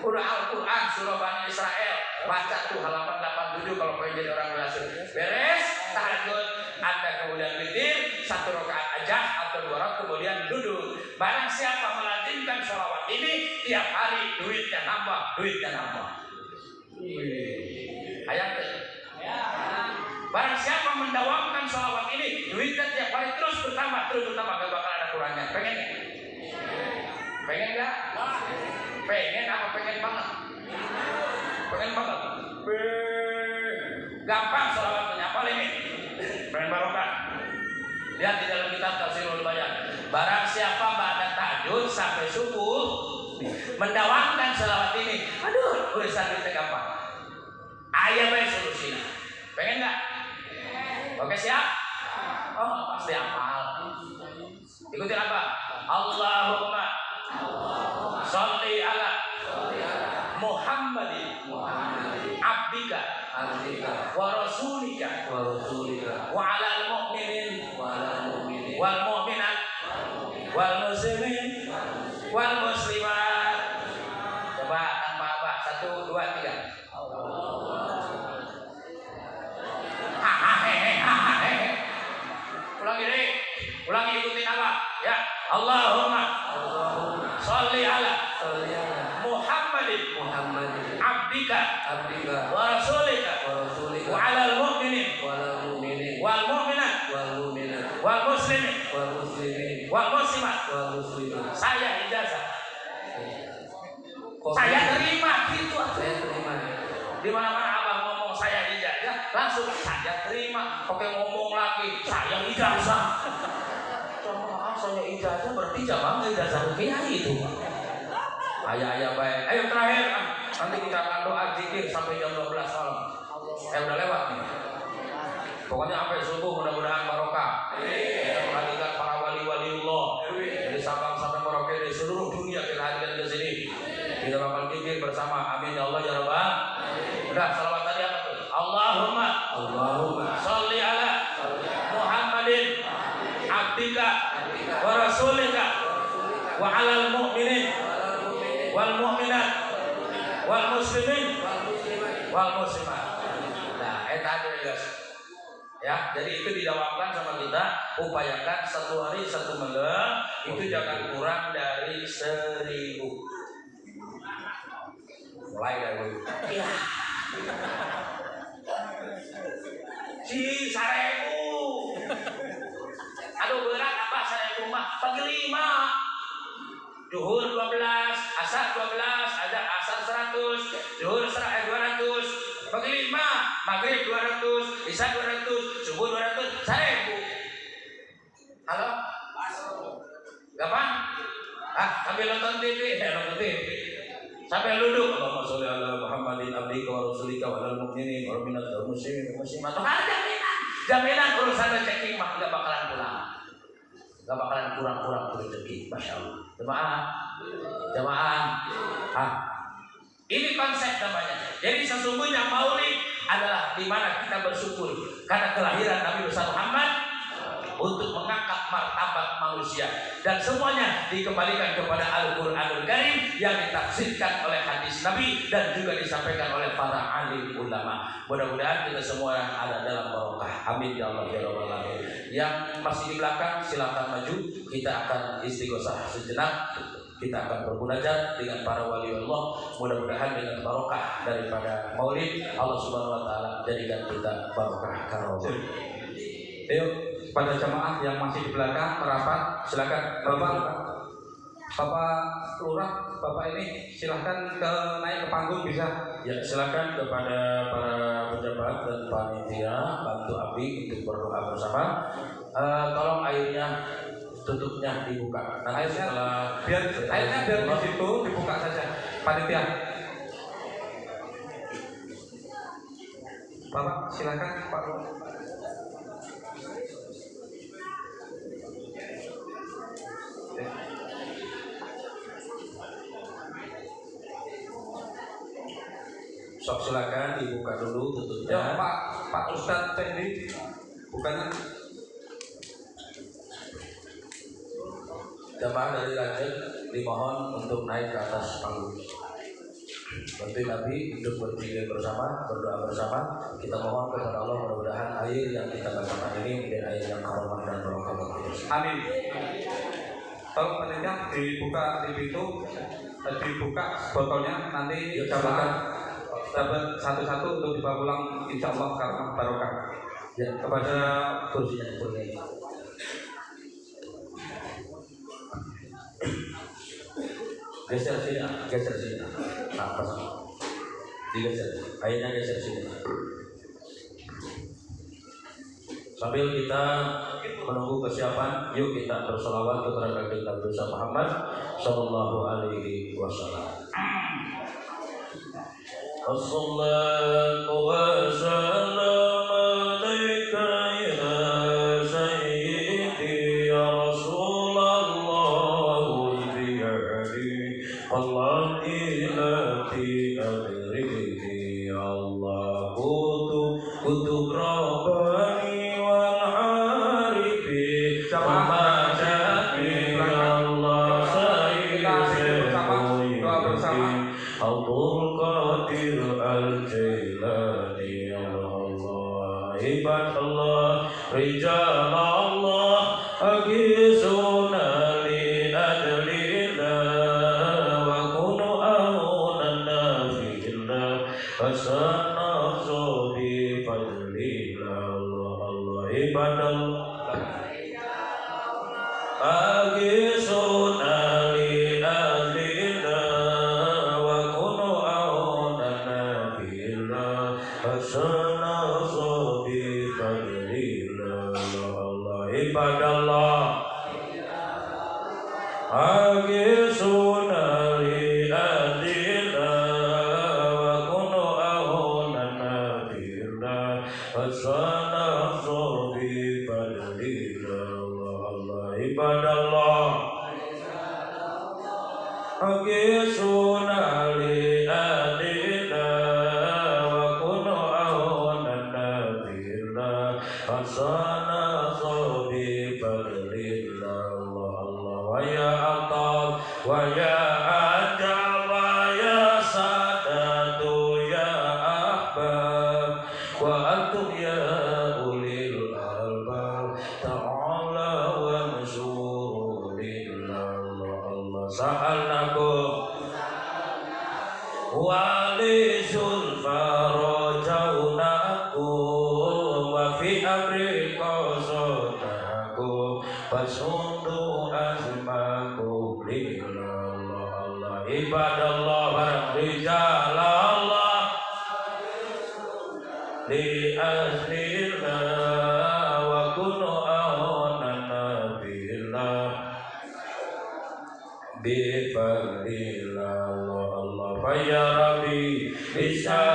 Udah Al-Quran, surah Bani Israel. Baca tuh halaman 87 kalau pengen jadi orang belajar. Beres tahajud, Anda kemudian witir 1 rakaat aja atau 2 rakaat kemudian duduk. Barang siapa melazimkan sholawat ini tiap hari, duitnya nambah. Ayat. Barang siapa mendawamkan sholawat ini, duitnya tiap hari terus bertambah, gak bakal ada kurangnya. Pengen nggak? Pengen nggak? Pengen apa? Pengen banget. Gampang sholawatnya, apa ini? Pengen barokah. Lihat di dalam kitab Tafsirul Bayan. Barang siapa ba'da tahajud sampai subuh mendawamkan selawat ini, aduh urusan kita gampang. Ayah baik solusinya. Pengen nggak? Oke siap? Oh pasti hafal. Ikutin apa? Allahumma sholli ala Muhammadin abdika wa rasulika wa alal mu'minin wal mu'minat wal muslimin wal muslimat. Coba tanpa apa? 1, 2, 3. Ulangi ikutin apa? Ya. Allahumma sholli ala Muhammadin abdika wa rasulika wa alal mu'minin wal mu'minat wal muslimin wal muslimat. Saya ijazah. Saya terima gitu. Di mana-mana abang ngomong saya ijazah, langsung saya terima. Oke ngomong lagi saya ijazah. Saya ijazah berarti jamaah ijazah kiai itu. Ayah baik. Ayo terakhir nanti kita akan doa zikir sampai jam 12 malam. Udah lewat nih. Pokoknya sampai subuh mudah-mudahan barokah. Kita menghadirkan para wali-waliullah dari Sabang sampai Merauke di seluruh dunia kita hadirkan ke sini. Kita bakal zikir bersama. Amin ya Allah ya Rabbal. Udah salawat tadi apa tuh? Allahumma sholli ala Muhammadin abdika wa rasulika wa alal mu'minin wal mu'minat wal muslimin wal muslimat. Nah, tadi guys. Ya, jadi itu didawamkan sama kita. Upayakan 1 hari 1 malam itu jangan kurang dari 1000. Mulai dari ya. Si 1000. Aduh berat apa 1000 mah? Pagi 5. Zuhur 12, asar 12, asar 100, zuhur 200, pagi 5, maghrib 200, isya 200, subuh 200, 1000. Halo? Gampang? Sambil nonton TV, sampai duduk. Allahumma sholli ala Muhammadin abdika wa rasulika wa alal mu'minin wal mu'minat wal muslimin wal muslimat. Jaminan urusan rezeki mah enggak bakalan pulang. Enggak bakalan kurang-kurang rezeki, Masya Allah. Jemaah. Ini konsep namanya. Jadi sesungguhnya maulid adalah di mana kita bersyukur karena kelahiran Nabi besar Muhammad untuk mengangkat martabat manusia, dan semuanya dikembalikan kepada Al-Qur'anul Karim yang ditafsirkan oleh hadis Nabi dan juga disampaikan oleh para alim ulama. Mudah-mudahan kita semua ada dalam barokah. Amin ya Allah ya Rabbal alamin. Yang masih di belakang silakan maju, kita akan istighosah sejenak. Kita akan bermunajat dengan para wali Allah. Mudah-mudahan dengan barokah daripada maulid Allah Subhanahu wa taala jadikan kita barokah karena. Ayo pada jamaah yang masih di belakang merapat, silakan Bapak Lurah, Bapak ini silakan naik ke panggung bisa. Ya, silakan kepada para pejabat dan panitia bantu Abi untuk berdoa bersama. Tolong airnya tutupnya dibuka. Nanti setelah airnya biar di situ dibuka saja. Panitia. Bapak silakan Pak. Sok silakan dibuka dulu tutupnya. Ya Pak Ustadz Fendi bukannya. Jamaah dari Rajin dimohon untuk naik ke atas panggung. Bantu Nabi untuk berzikir bersama, berdoa bersama. Kita mohon kepada Allah mudah-mudahan air yang kita bacakan ini menjadi air yang karomah dan barokah. Amin. Tolong panitia dibuka di pintu, dibuka botolnya, nanti jamaah dapat satu-satu untuk dibawa pulang insya Allah karena barokah. Ya, kepada kursinya. Geser sini. Nafas. Digeser. Airnya geser sini. Sambil kita menunggu kesiapan, yuk kita bersolawat kepada Nabi Muhammad Sallallahu Alaihi Wasallam. Assalatu wassalamu alaika ya sayyidi ya Rasulullah bi'ali Allah ilati adrihi Allah kutub rabbani wal arifi Jamaah Allah sayyidi doa bersama. Abdul Qadir Al-Jailani Allah ibadallah rijal Allah agisuna li adlillah wa kunu aunana fillah asanazu bi fadlillah Allah ibadallah agisuna li adlillah wa kunu aunana fillah asanazu bi fadlillah Allah ibadallah agisuna li adlillah wa kunu aunana fillah asanazu bi fadlillah Allah ibadallah agisuna li adlillah wa kunu aunana fillah asanazu bi fadlillah Allah wa ya atal wa ya ajal wa ya sadatu ya ahbab wa antum ya ulil albab ta'ala wa masyuru lillah Allah sa'alnakum wali sulfa rajaunakum wa fi amri qasadakum fasundu azmakum lillah Allah ibadallah barang rijal Allah li aslillah wa kunu aunana billah bi fadlillah Allah fa ya rabbi bisa